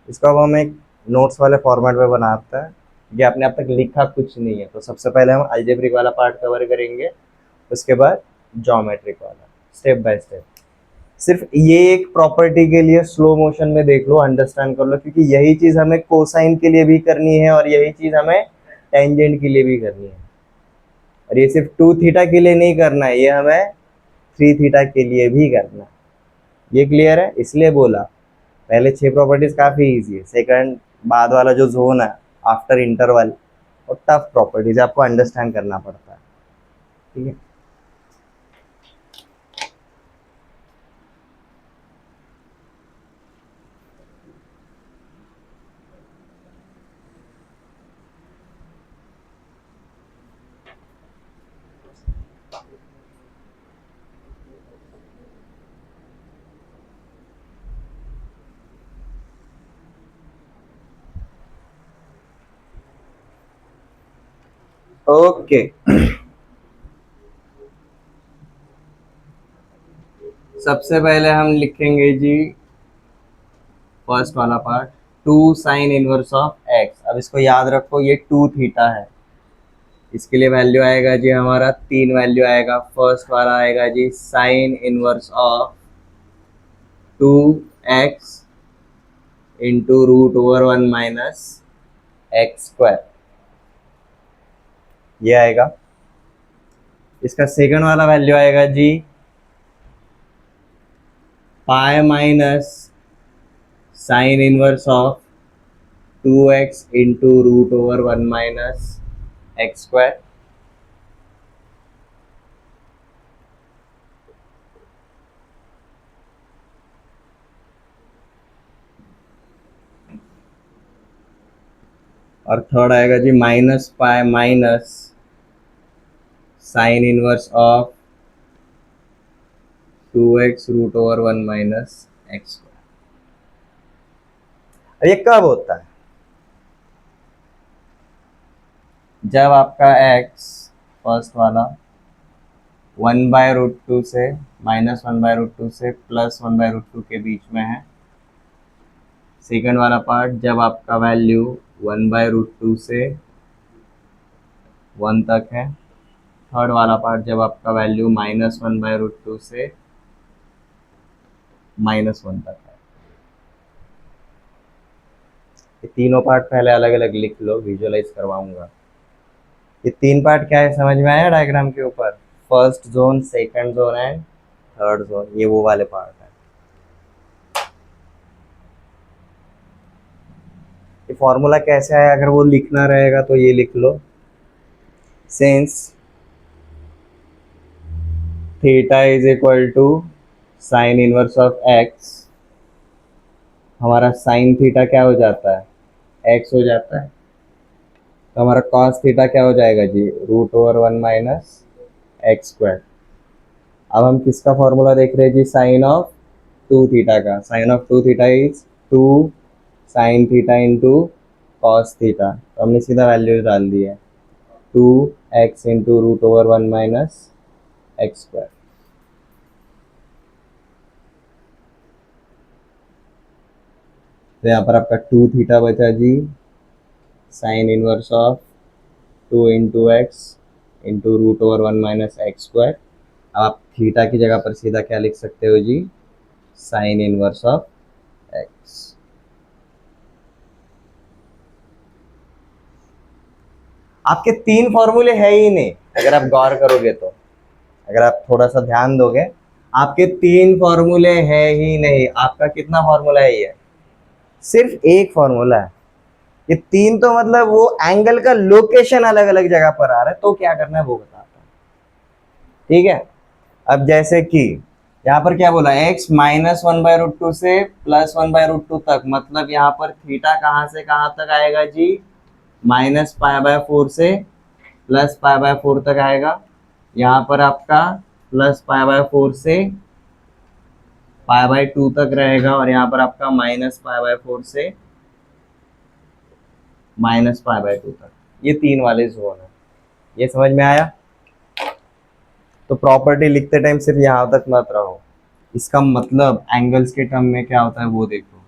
इसको अब हम एक नोट्स वाले फॉर्मेट में बनाते हैं। ये आपने अब तक लिखा कुछ नहीं है, तो सबसे पहले हम अलजेब्रिक वाला पार्ट कवर करेंगे, उसके बाद ज्योमेट्रिक वाला, स्टेप बाय स्टेप। सिर्फ ये एक प्रॉपर्टी के लिए स्लो मोशन में देख लो, अंडरस्टैंड कर लो, क्योंकि यही चीज हमें कोसाइन के लिए भी करनी है और यही चीज हमें टेंजेंट के लिए भी करनी है। और ये सिर्फ 2 थीटा के लिए नहीं करना है, ये हमें 3 थीटा के लिए भी करना है। ये क्लियर है? इसलिए बोला पहले 6 प्रॉपर्टीज काफी इजी है, सेकंड बाद वाला जो जोन है आफ्टर इंटरवल और टफ प्रॉपर्टीज आपको अंडरस्टैंड करना पड़ता है। ठीक है, ओके। सबसे पहले हम लिखेंगे जी फर्स्ट वाला part, 2 sine inverse of x. अब इसको याद रखो, ये 2 थीटा है, इसके लिए वैल्यू आएगा जी हमारा 3 वैल्यू आएगा। फर्स्ट वाला आएगा जी sine inverse of 2x into root over 1 minus x square, ये आएगा। इसका सेकंड वाला वैल्यू आएगा जी pi minus sine inverse of 2x into root over 1 minus x square. और थर्ड आएगा जी minus pi minus sine inverse of 2x root over 1 minus x square. ये कब होता है? जब आपका x फर्स्ट वाला 1/√2 से -1/√2 से +1/√2 के बीच में है। सेकंड वाला पार्ट जब आपका वैल्यू 1/√2 से 1 तक है। थर्ड वाला पार्ट जब आपका वैल्यू -1/√2 से -1 तक है। ये तीनों पार्ट पहले अलग अलग लिख लो, विजुअलाइज करवाऊंगा। ये 3 पार्ट क्या है समझ में आया डायग्राम के ऊपर? First zone, second zone and third zone, ये वो वाले पार्ट है। ये फॉर्मूला कैसे आया, अगर वो लिखना रहेगा तो ये लिख लो, since theta is equal to sine inverse of x, हमारा साइन थीटा क्या हो जाता है, एक्स हो जाता है। तो हमारा कॉस थीटा क्या हो जाएगा जी, root over 1 minus x square. अब हम किसका फॉर्मूला देख रहे हैं जी, साइन ऑफ 2 थीटा का। Sine of 2 theta is 2 sine theta into cos theta. तो हमने सीधा वैल्यू डाल दी है, 2x into root over 1 minus x square. तो यहाँ पर आपका 2 थीटा बचा जी sine inverse of 2 into x into root over 1 minus x square. आप थीटा की जगह पर सीधा क्या लिख सकते हो जी, साइन इनवर्स ऑफ एक्स। आपके तीन फॉर्मूले है ही नहीं, अगर आप गौर करोगे तो, अगर आप थोड़ा सा ध्यान दोगे, आपके तीन फॉर्मूले है ही नहीं। आपका कितना फॉर्मूला है? ये सिर्फ एक फॉर्मूला है। ये तीन तो मतलब वो एंगल का लोकेशन अलग अलग जगह पर आ रहा है, तो क्या करना है वो बताता हूं। ठीक है, अब जैसे कि यहाँ पर क्या बोला, x -1/√2 से +1/√2 तक, मतलब यहाँ पर थीटा कहाँ से कहाँ तक आएगा जी? -π/4 से +π/4 तक आएगा। यहाँ पर आपका +π/4 से π/2 तक रहेगा, और यहाँ पर आपका -π/4 से -π/2 तक। ये तीन वाले जोन है। ये समझ में आया? तो प्रॉपर्टी लिखते टाइम सिर्फ यहाँ तक मत रहो, इसका मतलब एंगल्स के टर्म में क्या होता है वो देखो,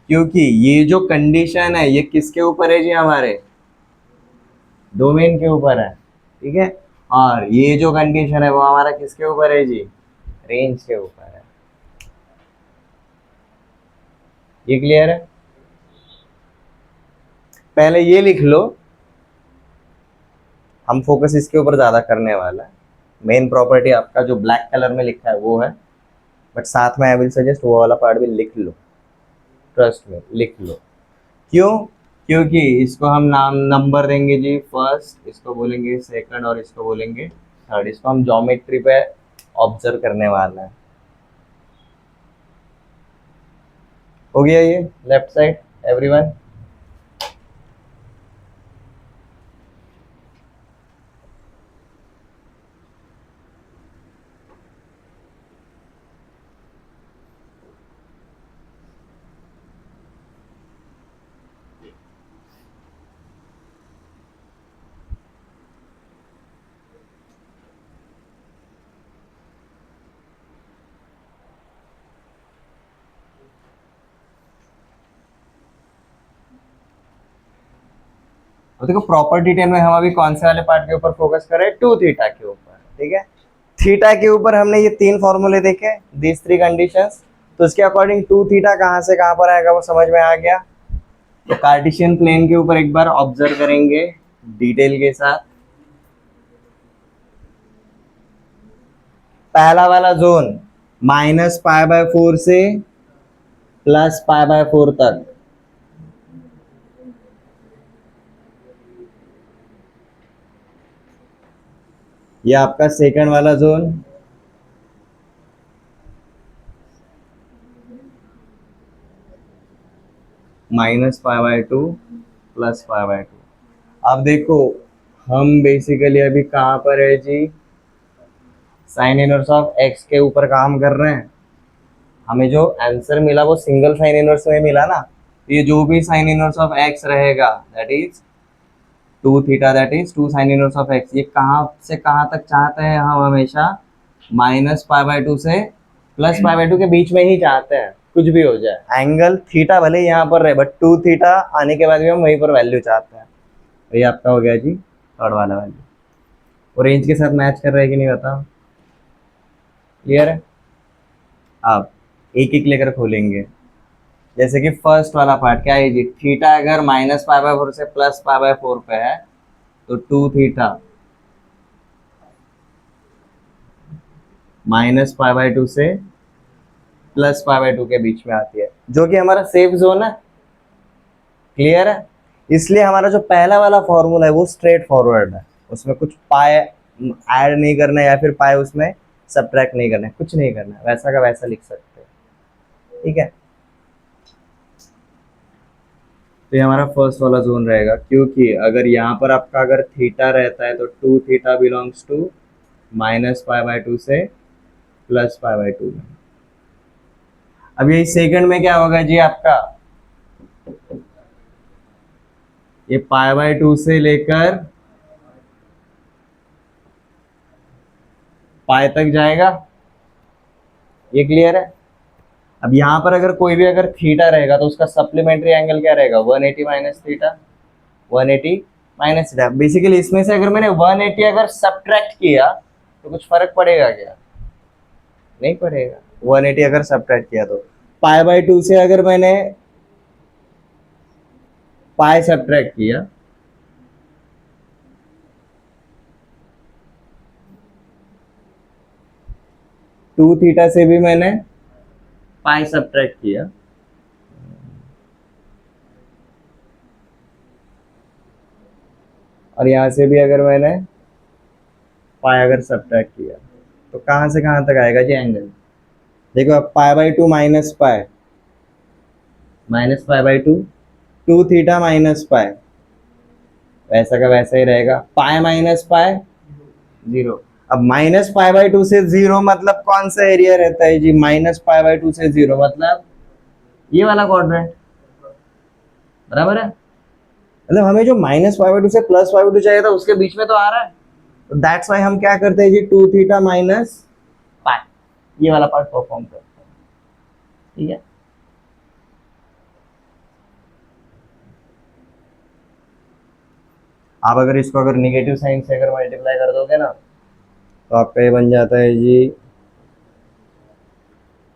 क्योंकि ये जो कंडीशन है ये किसके ऊपर है जी? हमारे डोमेन के ऊपर है। ठीक है, और ये जो कंडीशन है वो हमारा किसके ऊपर है जी? रेंज के ऊपर है। ये क्लियर है? पहले ये लिख लो, हम फोकस इसके ऊपर ज्यादा करने वाला है। मेन प्रॉपर्टी आपका जो ब्लैक कलर में लिखा है वो है, बट साथ में आई विल सजेस्ट वो वाला पार्ट भी लिख लो, ट्रस्ट में लिख लो। क्यों? क्योंकि इसको हम नाम नंबर देंगे जी फर्स्ट, इसको बोलेंगे सेकंड, और इसको बोलेंगे थर्ड। इसको हम ज्योमेट्री पे ऑब्जर्व करने वाला है। हो गया ये लेफ्ट साइड एवरीवन? तो देखो प्रॉपर्टी 10 में हम अभी कौन से वाले पार्ट के ऊपर फोकस कर रहे हैं? 2 थीटा के ऊपर। ठीक है, थीटा के ऊपर हमने ये तीन फॉर्मूले देखे, दिस थ्री कंडीशंस। तो इसके अकॉर्डिंग 2 थीटा कहाँ से कहाँ पर आएगा वो समझ में आ गया। तो कार्टेशियन प्लेन के ऊपर एक बार ऑब्जर्व करेंगे डिटेल के साथ। पहला वाला जोन -π/4 से +π/4 तक, ये आपका सेकंड वाला जोन -π/2 +π/2। अब देखो हम बेसिकली अभी कहाँ पर है जी? साइन इनवर्स ऑफ x के ऊपर काम कर रहे हैं। हमें जो आंसर मिला वो सिंगल साइन इनवर्स में मिला ना, तो ये जो भी साइन इनवर्स ऑफ x रहेगा that is 2 theta, that is 2 sine inverse of x। ये कहाँ से कहाँ तक चाहते हैं हम? हमेशा -π/2 से +π/2 के बीच में ही चाहते हैं, कुछ भी हो जाए। एंगल थीटा भले यहाँ पर रहे, बट 2 थीटा आने के बाद भी हम वहीं पर वैल्यू चाहते हैं। तो ये आपका हो गया जी थर्ड वाला वैल्यू। और रेंज के साथ मैच कर रहा है कि नहीं बताओ? क्लियर है? अब एक एक लेकर खोलेंगे। जैसे कि फर्स्ट वाला पार्ट क्या है जी? थीटा अगर -π/4 से +π/4 पे है तो 2 थीटा -π/2 से +π/2 के बीच में आती है, जो कि हमारा सेफ जोन है। क्लियर है? इसलिए हमारा जो पहला वाला फॉर्मूला है वो स्ट्रेट फॉरवर्ड है, उसमें कुछ पाए ऐड नहीं करना है या फिर पाए उसमें सब्ट्रैक्ट नहीं करना है, कुछ नहीं करना है, वैसा का वैसा लिख सकते हैं। ठीक है, तो ये हमारा फर्स्ट वाला जोन रहेगा, क्योंकि अगर यहाँ पर आपका अगर थीटा रहता है तो 2 थीटा बिलोंग्स टू -π/2 से +π/2 में। अब ये सेकंड में क्या होगा जी आपका? ये π/2 से लेकर पाई तक जाएगा। ये क्लियर है? अब यहाँ पर अगर कोई भी अगर थीटा रहेगा तो उसका सप्लीमेंट्री एंगल क्या रहेगा? 180 minus theta, 180 minus theta. Basically इसमें से अगर मैंने 180 अगर सब्ट्रैक्ट किया तो कुछ फर्क पड़ेगा क्या? नहीं पड़ेगा। 180 अगर सब्ट्रैक्ट किया तो π/2 से अगर मैंने पाई सब्ट्रैक्ट किया टू थीटा से भी मैंने पाई सब्ट्रैक्ट किया, और यहाँ से भी अगर मैंने पाई अगर सब्ट्रैक्ट किया तो कहाँ से कहाँ तक आएगा जी एंगल? देखो अब pi by two minus pi, minus pi by two, two theta minus pi, वैसा का वैसा ही रहेगा। Pi minus pi zero. अब माइनस पाई बाई टू से जीरो मतलब कौन सा एरिया रहता है जी? माइनस पाई बाई टू से जीरो मतलब ये वाला क्वाड्रेंट, बराबर है? मतलब हमें जो माइनस पाई बाई टू से प्लस पाई बाई टू चाहिए था उसके बीच में तो आ रहा है, तो दैट्स वाई हम क्या करते हैं जी, टू थीटा माइनस पाई, ये वाला पार्ट परफॉर्म करते हैं। ठीक है, आप अगर इसको अगर निगेटिव साइन से अगर मल्टीप्लाई कर दोगे ना तो आपका ये बन जाता है जी,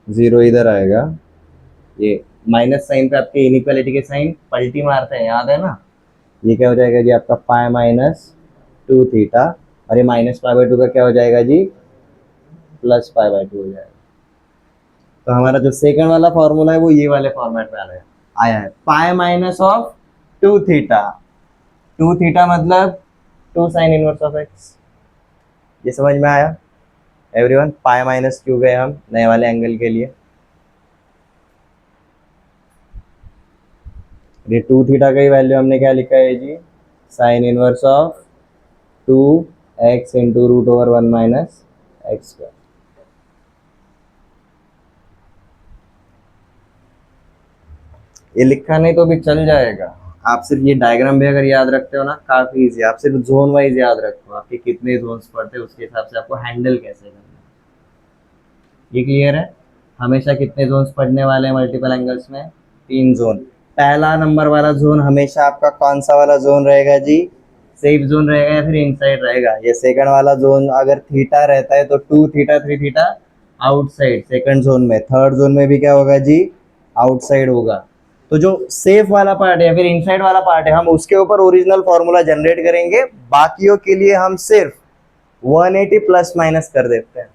जीरो इधर आएगा, ये माइनस साइन पे आपके इनइक्वालिटी के साइन पलटी मारते हैं, याद है ना? ये क्या हो जाएगा जी आपका पाई माइनस टू थीटा, और ये माइनस पाई बाई टू का क्या हो जाएगा जी, प्लस पाई बाई टू हो जाएगा। तो हमारा जो सेकंड वाला फॉर्मूला है वो ये वाले फॉर्मेट में आया है, pi minus of two theta, two theta मतलब two sine inverse of x. ये समझ में आया एवरीवन? पाई माइनस क्यों गए हम नए वाले एंगल के लिए? ये टू थीटा का ही वैल्यू हमने क्या लिखा है जी, sine inverse of two x into root over one minus x square. ये लिखा नहीं तो भी चल जाएगा, आप सिर्फ ये डायग्राम भी अगर याद रखते हो ना काफी इजी। आप सिर्फ जोन वाइज याद रखो, आपके कितने जोन्स पड़ते हैं उसके हिसाब से आपको हैंडल कैसे करना है। ये क्लियर है? हमेशा कितने जोन्स पढ़ने वाले हैं मल्टीपल एंगल्स में? तीन जोन। पहला नंबर वाला जोन हमेशा आपका कौन सा वाला जोन रहेगा जी? सेफ जोन रहेगा या फिर इनसाइड रहेगा? ये सेकंड वाला जोन अगर थीटा रहता है तो two theta three theta outside second zone में, थर्ड जोन में भी क्या होगा जी, आउटसाइड होगा। तो जो सेफ वाला पार्ट है या फिर इनसाइड वाला पार्ट है हम उसके ऊपर ओरिजिनल फॉर्मूला जनरेट करेंगे, बाकियों के लिए हम सिर्फ 180 प्लस माइनस कर देते हैं।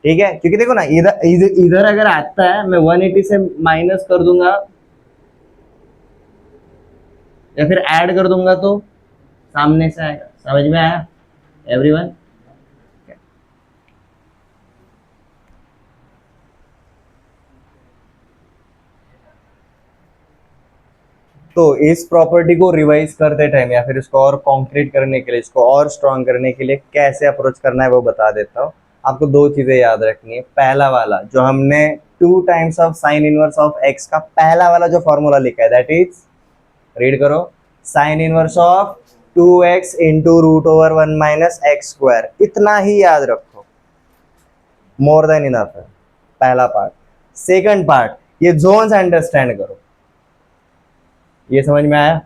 ठीक है, क्योंकि देखो ना इधर इधर इधर अगर आता है मैं 180 से माइनस कर दूंगा या फिर ऐड कर दूंगा तो सामने से आएगा। समझ में आया एवरीवन? तो इस प्रॉपर्टी को रिवाइज करते टाइम या फिर इसको और कॉन्क्रीट करने के लिए, इसको और स्ट्रॉन्ग करने के लिए कैसे अप्रोच करना है वो बता देता हूँ। आपको दो चीजें याद रखनी है। पहला वाला जो हमने two times of sine inverse of x का पहला वाला जो फॉर्मूला लिखा है दैट इज, रीड करो, sine inverse of two x into root over one minus x square. इतना ही याद रखो, मोर देन इनफ है पहला पार्ट। सेकंड पार्ट, ये जोन्स अंडरस्टैंड करो। ये समझ में आया?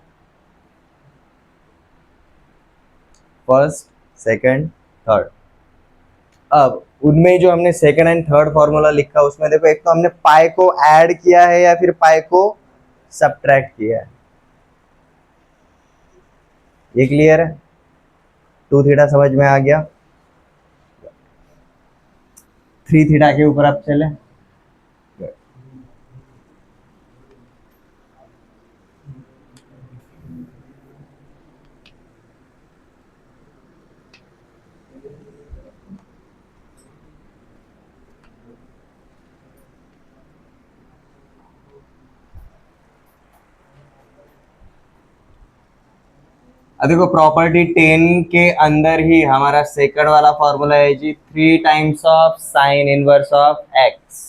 First second third. अब उनमें जो हमने सेकंड एंड थर्ड फॉर्मूला लिखा उसमें देखो, एक तो हमने पाई को ऐड किया है या फिर पाई को सब्ट्रैक्ट किया है। ये क्लियर है? टू थीटा समझ में आ गया। थ्री थीटा के ऊपर आप चले। अब देखो प्रॉपर्टी 10 के अंदर ही हमारा सेकंड वाला फॉर्मूला है जी, three times of sine inverse of x.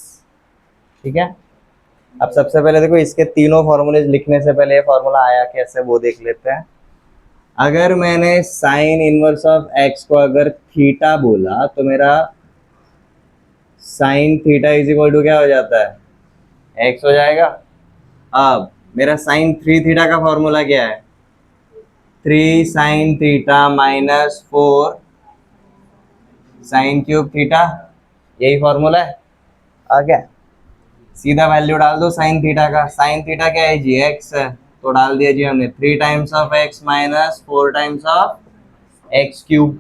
ठीक है, अब सबसे पहले देखो इसके तीनों फॉर्मूले लिखने से पहले ये फॉर्मूला आया कैसे वो देख लेते हैं। अगर मैंने साइन इनवर्स ऑफ एक्स को अगर थीटा बोला तो मेरा sine theta is equal to क्या हो जाता है, एक्स हो जाएगा। अब मेरा साइन थ्री थीटा का फॉर्मूला क्या है, three sine theta minus four sine cube theta, यही फॉर्मूला है। आ गया, सीधा वैल्यू डाल दो साइन थीटा का। साइन थीटा क्या है जी, एक्स है, तो डाल दिया जी हमने three times of x minus four times of x cube.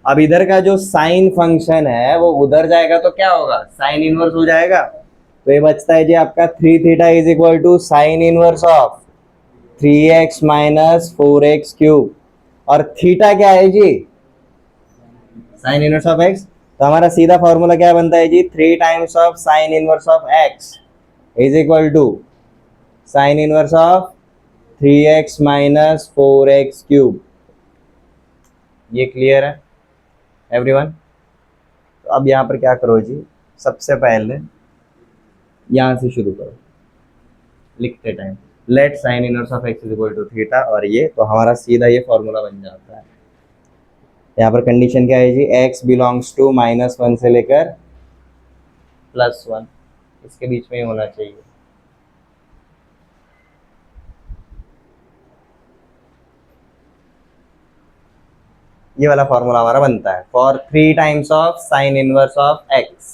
अब इधर का जो साइन फंक्शन है वो उधर जाएगा तो क्या होगा, साइन इनवर्स हो जाएगा। तो ये बचता है जी आपका 3 theta is equal to sine inverse of 3x minus 4x cube. और थीटा क्या है जी, साइन इनवर्स ऑफ x। तो हमारा सीधा फॉर्मूला क्या बनता है जी, 3 times of sine inverse of x is equal to sine inverse of 3x minus 4x cube. ये क्लियर है एवरीवन। तो अब यहाँ पर क्या करो जी, सबसे पहले यहाँ से शुरू करो लिखते time, let sine inverse of x is equal to theta, और ये तो हमारा सीधा ये फॉर्मूला बन जाता है। यहाँ पर कंडीशन क्या है जी, x बिलोंग्स टू -1 से लेकर +1, इसके बीच में ही होना चाहिए। ये वाला फॉर्मूला हमारा बनता है for 3 times of sine inverse of x।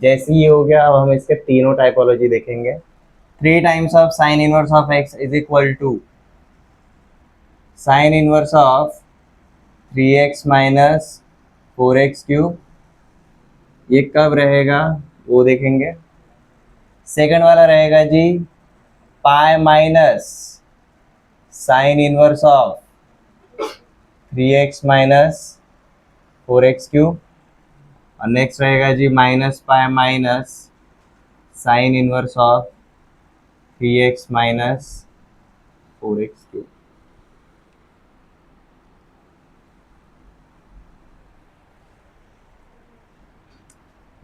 जैसे ये हो गया, अब हम इसके तीनों टाइपोलॉजी देखेंगे। 3 times of sine inverse of x is equal to sine inverse of 3x minus 4x cube. ये कब रहेगा वो देखेंगे। सेकंड वाला रहेगा जी pi minus sine inverse of 3x minus 4x cube. और नेक्स्ट रहेगा जी minus pi minus sine inverse of 3x minus 4x cube.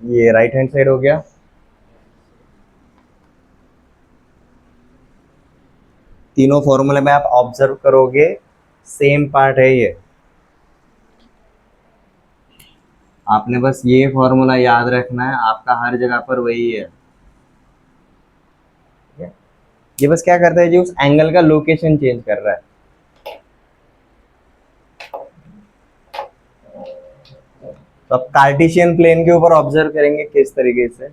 ये राइट हैंड साइड हो गया। तीनों फॉर्मूले में आप ऑब्जर्व करोगे सेम पार्ट है ये, आपने बस ये फॉर्मूला याद रखना है, आपका हर जगह पर वही है। ये बस क्या करता है जी, उस एंगल का लोकेशन चेंज कर रहा है। तो अब कार्टेशियन प्लेन के ऊपर ऑब्जर्व करेंगे किस तरीके से।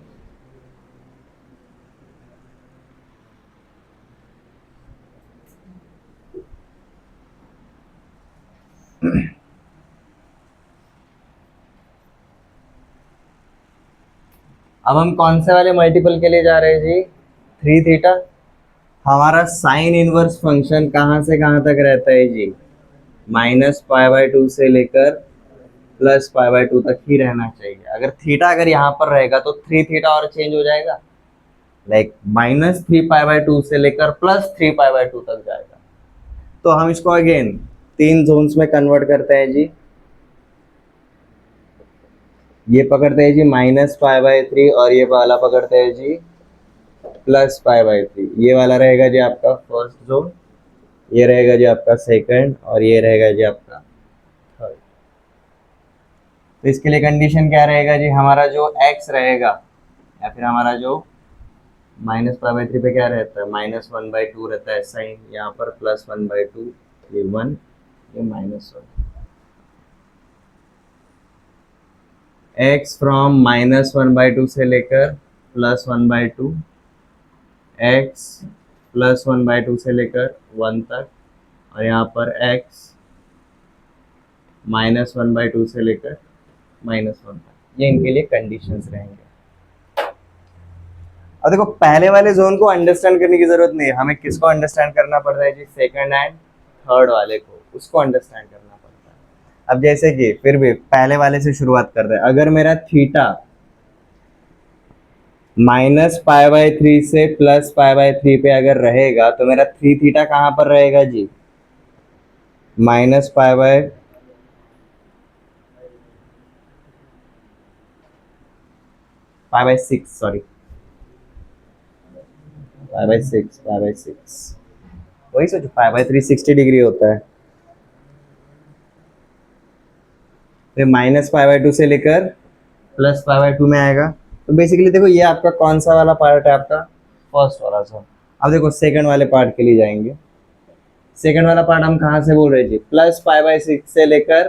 अब हम कौन से वाले मल्टीपल के लिए जा रहे हैं जी, 3 थीटा। हमारा साइन इनवर्स फंक्शन कहाँ से कहाँ तक रहता है जी, -π/2 से लेकर +π/2 तक ही रहना चाहिए। अगर थीटा अगर यहाँ पर रहेगा तो 3 थीटा और चेंज हो जाएगा, लाइक -3π/2 से लेकर +3π/2 तक जाएगा। तो हम इसको अगेन 3 जोन्स में कन्वर्ट करते हैं जी। ये पकड़ते हैं जी -π/3 और ये वाला पकड़ते हैं जी +π/3। ये वाला रहेगा जी आपका फर्स्ट जोन, ये रहेगा जी आपका सेकंड, और ये रहेगा जी आपका थर्ड। तो इसके लिए कंडीशन क्या रहेगा जी, हमारा जो x रहेगा या फिर हमारा जो -π/3 पे क्या रहता है, -1/2 रहता है साइन, यहाँ पर +1/2, ये 1, ये -1। x फ्रॉम -1/2 से लेकर +1/2, x +1/2 से लेकर 1 तक, और यहाँ पर x -1/2 से लेकर -1 तक। ये इनके लिए कंडीशंस रहेंगे। अब देखो पहले वाले जोन को अंडरस्टैंड करने की जरूरत नहीं है, हमें किसको अंडरस्टैंड करना पड़ता है जी, सेकंड एंड थर्ड वाले को, उसको अंडरस्टैंड करना पड़ता है। अब जैसे कि फिर भी पहले वाले से शुरुआत करते हैं। अगर मेरा थीटा -π/3 से +π/3 पे अगर रहेगा तो मेरा 3 थीटा कहाँ पर रहेगा जी, π/6, सॉरी π/6 वही सोचो, π/3 60 डिग्री होता है। फिर -π/2 से लेकर +π/2 में आएगा। तो बेसिकली देखो ये आपका कौन सा वाला पार्ट है, आपका फर्स्ट वाला सा। अब देखो सेकंड वाले पार्ट के लिए जाएंगे। सेकंड वाला पार्ट हम कहाँ से बोल रहे थे, +π/6 से लेकर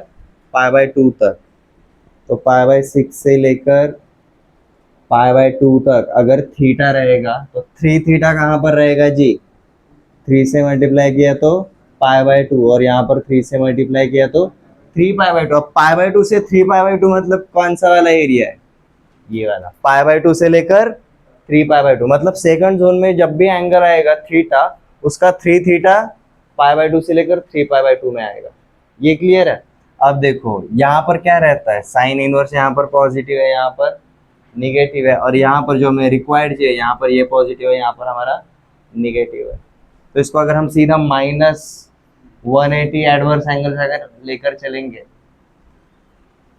π/2 तक। तो π/6 से लेकर π/2 तक अगर थीटा रहेगा तो 3 थीटा कहाँ पर रहेगा जी, 3 से मल्टीप्लाई किया तो π/2, और यहाँ पर 3 से मल्टीप्लाई किया तो 3π/2। अब π/2 से 3π/2 मतलब कौन सा वाला एरिया है, ये वाला। π/2 से लेकर 3π/2 मतलब सेकंड जोन में जब भी एंगल आएगा थीटा, उसका 3 थीटा π/2 से लेकर 3π/2 में आएगा। ये क्लियर है। अब देखो यहाँ पर क्या रहता है, साइन इनवर्स यहाँ पर पॉजिटिव है, यहाँ पर निगेटिव है, और यहाँ पर जो हमें रिक्वायर्ड चाहिए यहाँ पर ये पॉजिटिव है, यहाँ पर हमारा निगेटिव है। तो इसको अगर हम सीधा -180 एडवर्स एंगल से अगर लेकर चलेंगे,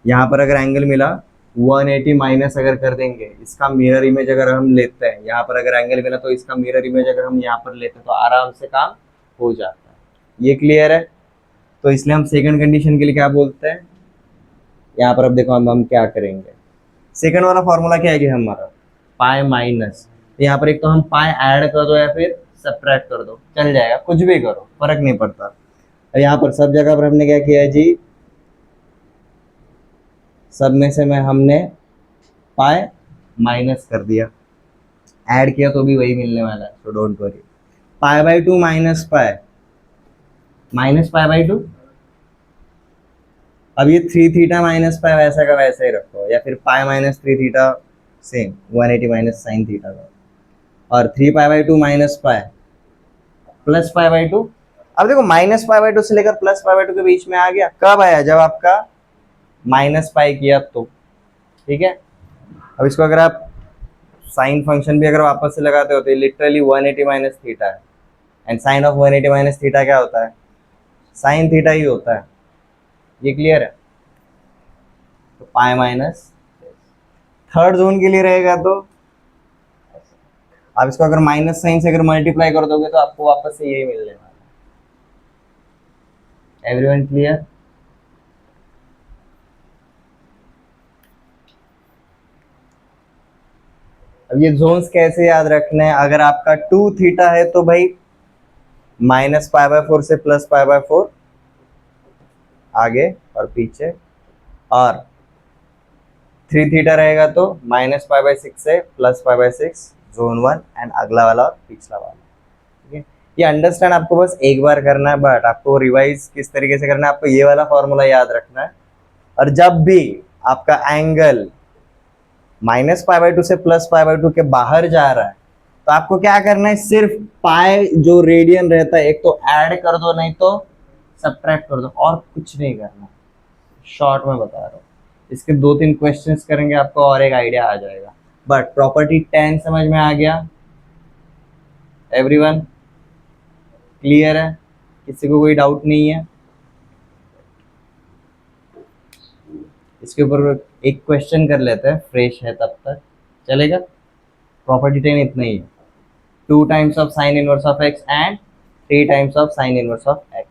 यहाँ पर अगर एंगल मिला 180 माइनस अगर कर देंगे, इसका मिरर इमेज अगर हम लेते हैं, यहाँ पर अगर एंगल मिला तो इसका मिरर इमेज अगर हम यहाँ पर लेते हैं तो आराम से काम हो जाता है। ये क्लियर है। तो इसलिए हम सेकंड कंडीशन के लिए क्या बोलते हैं, यहाँ पर अब देखो हम क्या करेंगे। सेकंड वाला फॉर्मूला क्या है कि हमारा पाई माइनस, यहाँ पर एक तो हम पाई ऐड कर दो या फिर सब्ट्रैक्ट कर दो, चल जाएगा, कुछ भी करो फर्क नहीं पड़ता। और यहाँ पर सब जगह पर हमने क्या किया है जी, सब में से मैं हमने पाई माइनस कर दिया, ऐड किया तो भी वही मिलने वाला है, so don't worry. π/2 minus pi -π/2। अब ये 3 थीटा माइनस पाई वैसा का वैसा ही रखो, या फिर पाई -3 theta same 180 minus sign theta का, और 3π/2 माइनस पाई प्लस π/2। अब देखो -π/2 से लेकर +π/2 के बीच में आ गया, कब आया, जब आपका -π किया तो, ठीक है। अब इसको अगर आप साइन फंक्शन भी अगर वापस से लगाते हो तो लिटरली 180 माइनस थीटा है, and sine of 180 minus theta क्या होता है, साइन थीटा ही होता है। ये क्लियर है। तो पाई माइनस, थर्ड जोन के लिए रहेगा तो आप इसको अगर माइनस साइन से अगर मल्टीप्लाई कर दोगे तो आपको वापस से यही मिलने वाला है। Everyone clear. अब ये जोन्स कैसे याद रखने हैं, अगर आपका 2 थीटा है तो भाई -π/4 से +π/4 आगे और पीछे, और 3 थीटा रहेगा तो -π/6 से +π/6 जोन 1, एंड अगला वाला और पिछला वाला। ठीक है, ये अंडरस्टैंड आपको बस एक बार करना है, बट आपको रिवाइज किस तरीके से करना है, आपको ये वाला फॉर्मूला याद रखना है। और जब भी आपका एंगल -π/2 से +π/2 के बाहर जा रहा है तो आपको क्या करना है, सिर्फ पाई जो रेडियन रहता है एक तो ऐड कर दो, नहीं तो सब्ट्रैक्ट कर दो, और कुछ नहीं करना। शॉर्ट में बता रहा हूँ, इसके 2-3 क्वेश्चंस करेंगे आपको और एक आइडिया आ जाएगा। बट प्रॉपर्टी 10 समझ में आ गया, एवरीवन क्लियर है, किसी को कोई डाउट नहीं है। इसके ऊपर एक क्वेश्चन कर लेते हैं, फ्रेश है तब तक, चलेगा। प्रॉपर्टी 10 इतना ही है, 2 times of sine inverse of x and 3 times of sine inverse of x.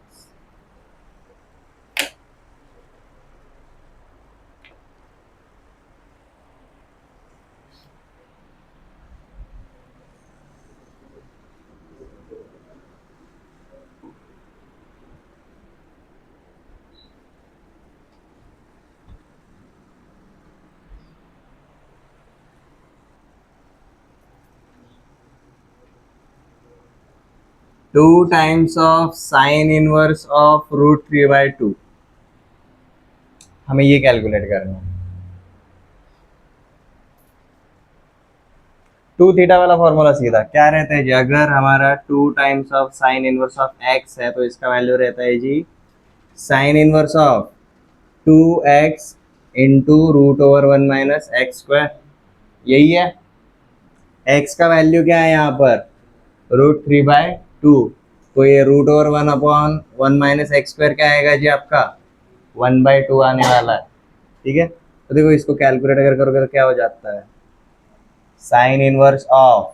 To times of sine inverse of √3/2, हमें ये कैलकुलेट करना है। 2 थीटा वाला फॉर्मूला सीधा क्या रहता है जी, अगर हमारा 2 times of sine inverse of x है तो इसका वैल्यू रहता है जी sine inverse of 2x into √1 minus x²। यही है, x का वैल्यू क्या है यहाँ पर √3/2, तो ये √1/1 माइनस x² क्या आएगा जी आपका 1/2 आने वाला है। ठीक है, तो देखो इसको कैलकुलेट अगर करोगे तो क्या हो जाता है, sine inverse of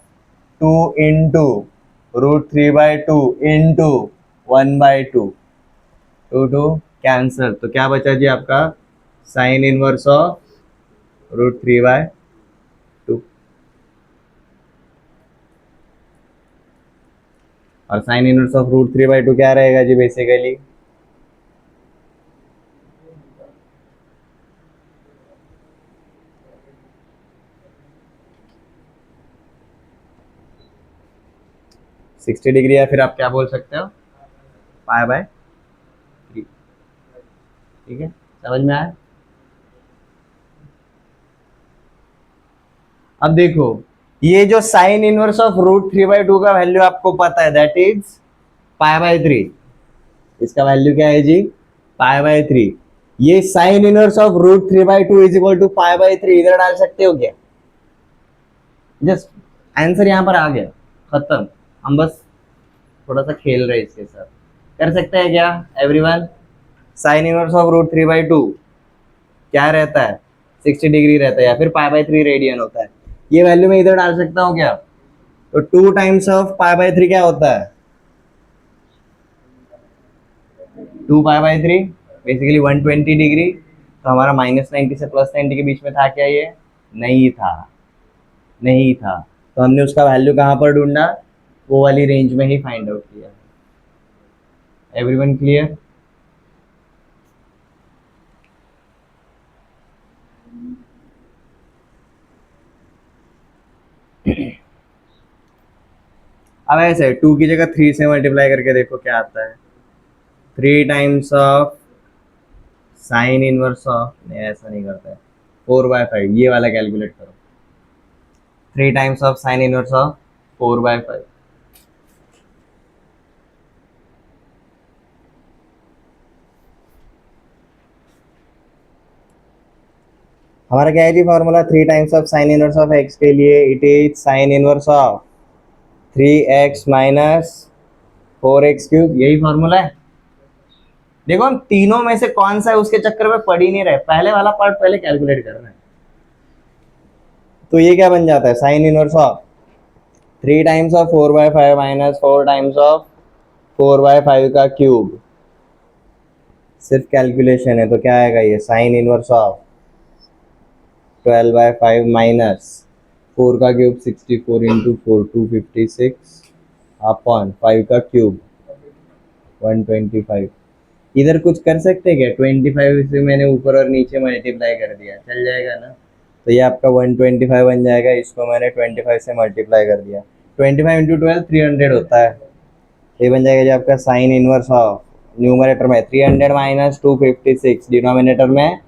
2 into √3/2 into 1/2, 2 cancel, तो क्या बचा जी आपका साइन इनवर्स ऑफ √3/2 और साइन इनवर्स ऑफ √3/2 क्या रहेगा जी बेसिकली 60 डिग्री, या फिर आप क्या बोल सकते हो π/3। ठीक है, समझ में आया? अब देखो, ये जो साइन इनवर्स ऑफ √3/2 का वैल्यू आपको पता है, दैट इज π/3। इसका वैल्यू क्या है जी π/3। ये sine inverse of √3/2 is equal to π/3 इधर डाल सकते हो क्या? जस्ट आंसर यहां पर आ गया, खत्म। हम बस थोड़ा सा खेल रहे इसके साथ, कर सकते हैं क्या एवरीवन? साइन इनवर्स ऑफ √3/2 क्या रहता है 60 डिग्री रहता है, या फिर π/3 रेडियन होता है। ये वैल्यू मैं इधर डाल सकता हूँ क्या? तो 2 टाइम्स ऑफ π/3 क्या होता है 2 π/3 बेसिकली 120 डिग्री। तो हमारा -90 से +90 के बीच में था क्या? ये नहीं था, नहीं था। तो हमने उसका वैल्यू कहाँ पर ढूंढा? वो वाली रेंज में ही फाइंड आउट किया। Everyone clear? अब ऐसे 2 की जगह 3 से मल्टीप्लाई करके देखो क्या आता है। 3 times of sine inverse of, नहीं ऐसा नहीं करता है, 4/5, ये वाला कैलकुलेट करो। 3 times of sine inverse of 4/5। हमारा क्या है जी formula? 3 times of sine inverse of x के लिए it is sine inverse of 3x minus 4x³, यही फॉर्मूला है। देखो हम तीनों में से कौन सा है उसके चक्कर में पढ़ ही नहीं रहे, पहले वाला पार्ट पहले कैलकुलेट कर रहे हैं। तो ये क्या बन जाता है? Sine inverse of 3 times of 4/5 minus 4 times of 4/5 का क्यूब। सिर्फ कैलकुलेशन है तो क्या आएगा ये? साइन इनवर्स ऑफ 12/5 माइनस 4 का क्यूब 64 इंटू 4 256 अपॉन 5 का क्यूब 125। इधर कुछ कर सकते हैं क्या? 25 से मैंने ऊपर और नीचे मल्टीप्लाई कर दिया, चल जाएगा ना? तो ये आपका 125 बन जाएगा, इसको मैंने 25 से मल्टीप्लाई कर दिया। 25 इंटू 12 300 होता है। ये बन जाएगा जो आपका साइन इनवर्स ऑफ, न्यूमरेटर में 300 माइनस 256, डिनोमिनेटर में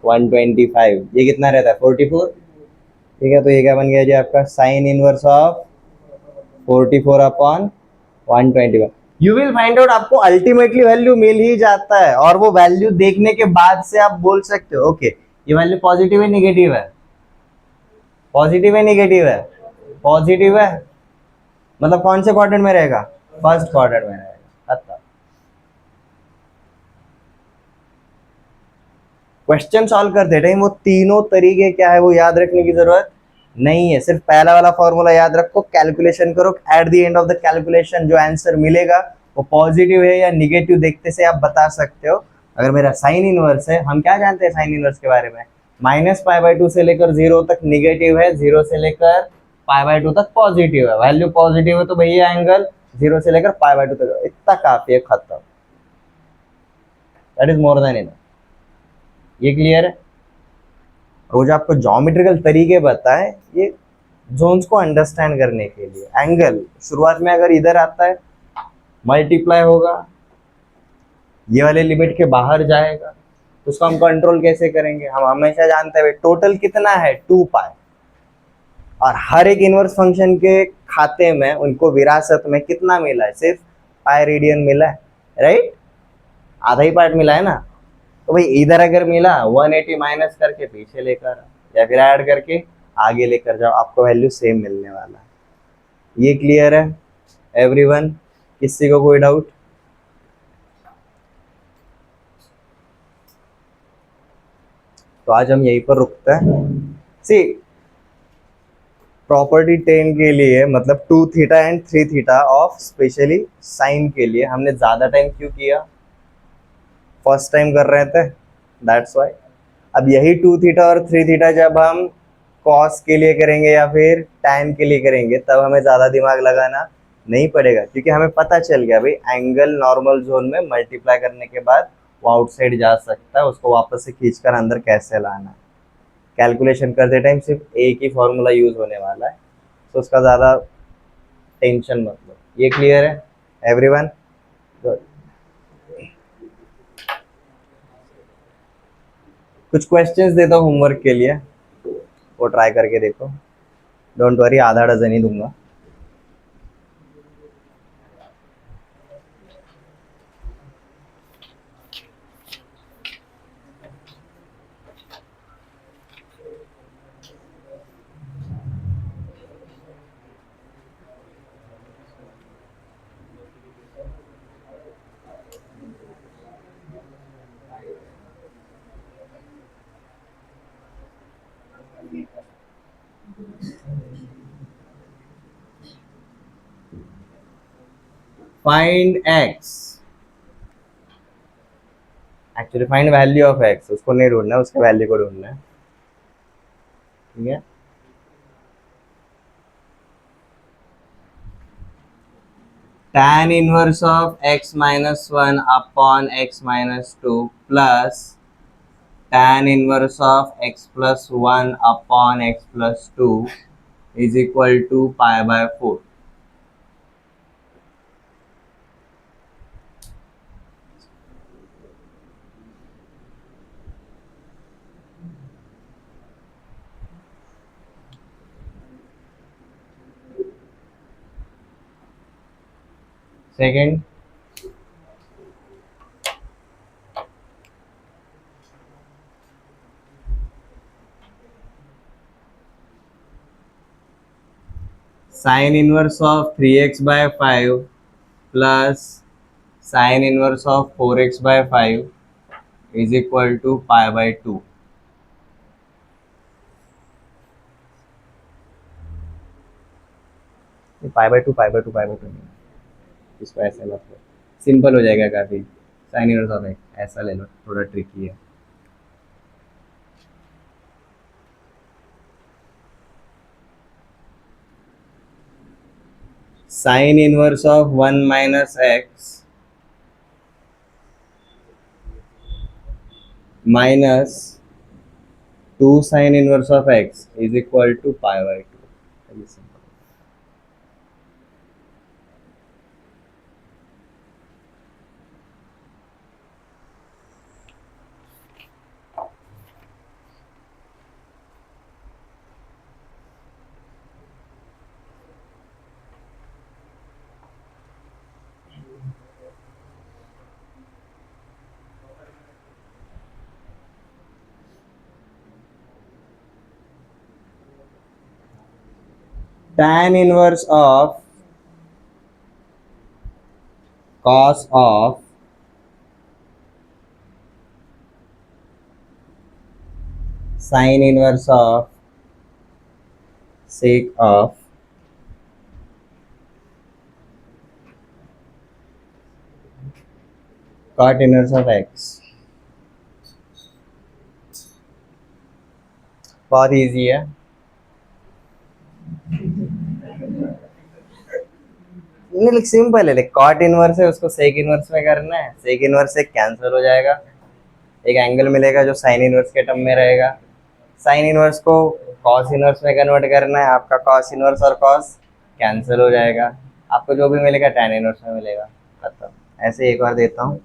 125। ये कितना रहता है 44। ठीक है, तो ये क्या बन गया जी आपका? Sign inverse of 44 upon 125। You will find out, आपको अल्टीमेटली वैल्यू मिल ही जाता है, और वो वैल्यू देखने के बाद से आप बोल सकते हो ओके ये वैल्यू पॉजिटिव है निगेटिव है, पॉजिटिव है निगेटिव है, पॉजिटिव है, मतलब कौन से क्वाड्रेंट में रहेगा? फर्स्ट क्वाड्रेंट में रहेगा। खत्म। क्वेश्चन सॉल्व करते टाइम वो तीनों तरीके क्या है वो याद रखने की जरूरत नहीं है, सिर्फ पहला वाला फॉर्मूला याद रखो, कैलकुलेशन करो, at the end of the calculation जो आंसर मिलेगा वो पॉजिटिव है या निगेटिव देखते से आप बता सकते हो। अगर मेरा साइन इनवर्स है, हम क्या जानते हैं साइन इनवर्स के बारे में? -π/2 से लेकर 0 तक निगेटिव है, 0 से लेकर π/2 तक पॉजिटिव है। वैल्यू पॉजिटिव है तो भैया एंगल 0 से लेकर π/2 तक, इतना काफी है, खत्म। That is more than enough. ये क्लियर है? रोज आपको ज्योमेट्रिकल तरीके बताए ये जोन्स को अंडरस्टैंड करने के लिए। एंगल शुरुआत में अगर इधर आता है मल्टीप्लाई होगा, ये वाले लिमिट के बाहर जाएगा, तो उसको हम कंट्रोल कैसे करेंगे? हम हमेशा जानते हैं टोटल कितना है 2π, और हर एक इनवर्स फंक्शन के खाते में उनको विरासत में कितना मिला है? सिर्फ पाई रेडियन मिला है, राइट? आधा ही पार्ट मिला है ना। तो भाई इधर अगर मिला 180 माइनस करके पीछे लेकर या फिर ऐड करके आगे लेकर जाओ, आपको वैल्यू सेम मिलने वाला है। ये क्लियर है एवरीवन? किसी को कोई डाउट? तो आज हम यहीं पर रुकते हैं। सी प्रॉपर्टी 10 के लिए, मतलब 2θ एंड 3θ ऑफ स्पेशली साइन के लिए हमने ज्यादा टाइम क्यों किया? फर्स्ट टाइम कर रहे थे, दैट्स वाई। अब यही 2 थीटा और 3 थीटा जब हम कॉस के लिए करेंगे या फिर टैन के लिए करेंगे, तब हमें ज़्यादा दिमाग लगाना नहीं पड़ेगा, क्योंकि हमें पता चल गया भाई एंगल नॉर्मल जोन में मल्टीप्लाई करने के बाद वो आउटसाइड जा सकता है, उसको वापस से खींचकर अंदर कैसे लाना है। कैलकुलेशन करते टाइम सिर्फ एक ही फॉर्मूला यूज होने वाला है, तो उसका ज़्यादा टेंशन मत लो। ये क्लियर है एवरीवन? गुड। कुछ क्वेश्चंस देता हूँ होमवर्क के लिए, वो ट्राई करके देखो। डोंट वरी, आधा डजन ही दूंगा। Find x, actually find value of x, उसको नहीं ढूंढना है, उसके वैल्यू को ढूंढना है। ठीक है, tan inverse of x minus one upon x minus two plus tan inverse of x plus one upon x plus two is equal to pi by four. Second, sine inverse of 3x/5 plus sine inverse of 4x/5 is equal to pi by two. Pi by two इसको ऐसे मत लो, simple हो जाएगा काफी। Sign inverse of x ऐसा ले लो, थोड़ा tricky है। Sine inverse of 1 - x minus 2 sine inverse of x is equal to pi by two. tan inverse of cos of sin inverse of sec of cot inverse of x। बहुत easy है। नहीं, like simple है, like cot inverse है उसको sec inverse में करना है, sec inverse से कैंसिल हो जाएगा, एक एंगल मिलेगा जो साइन इनवर्स के टर्म में रहेगा। साइन इनवर्स को कॉस इनवर्स में कन्वर्ट करना है, आपका कॉस इनवर्स और कॉस कैंसिल हो जाएगा, आपको जो भी मिलेगा टैन इनवर्स में मिलेगा, खत्म। ऐसे एक बार देता हूँ।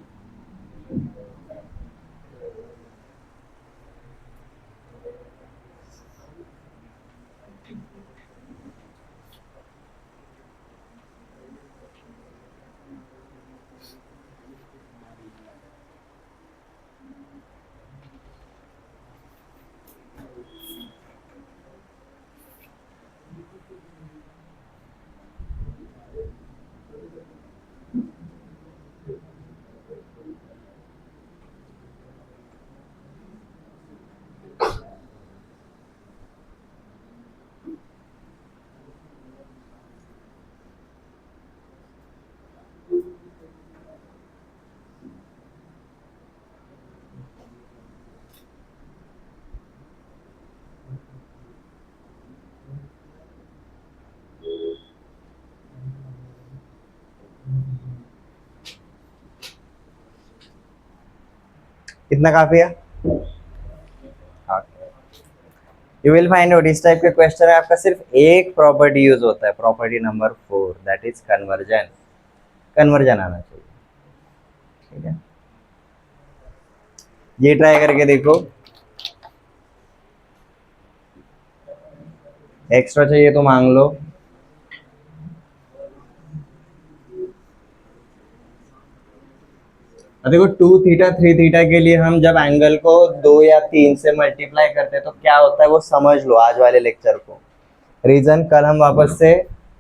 कितना काफी है? यू विल फाइंड आउट, इस टाइप के क्वेश्चन है आपका सिर्फ एक प्रॉपर्टी यूज होता है, property number 4, that is conversion. Conversion आना चाहिए, ठीक है। ये ट्राई करके देखो। एक्स्ट्रा चाहिए तो मांग लो। देखो 2 थीटा 3 थीटा के लिए हम जब एंगल को 2 या 3 से मल्टीप्लाई करते हैं तो क्या होता है वो समझ लो आज वाले लेक्चर को। रीजन कल हम वापस से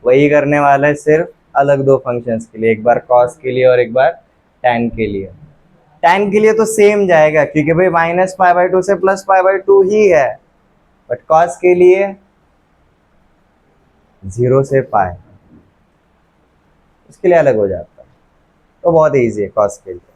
वही करने वाले हैं, सिर्फ अलग दो फंक्शंस के लिए, एक बार कॉस के लिए और एक बार टैन के लिए। टैन के लिए तो सेम जाएगा क्योंकि भाई -π/2 से +π/2 ही है, बट कॉस के लिए 0 से पाई, उसके लिए अलग हो जाता है। तो बहुत ईजी है कॉस के लिए।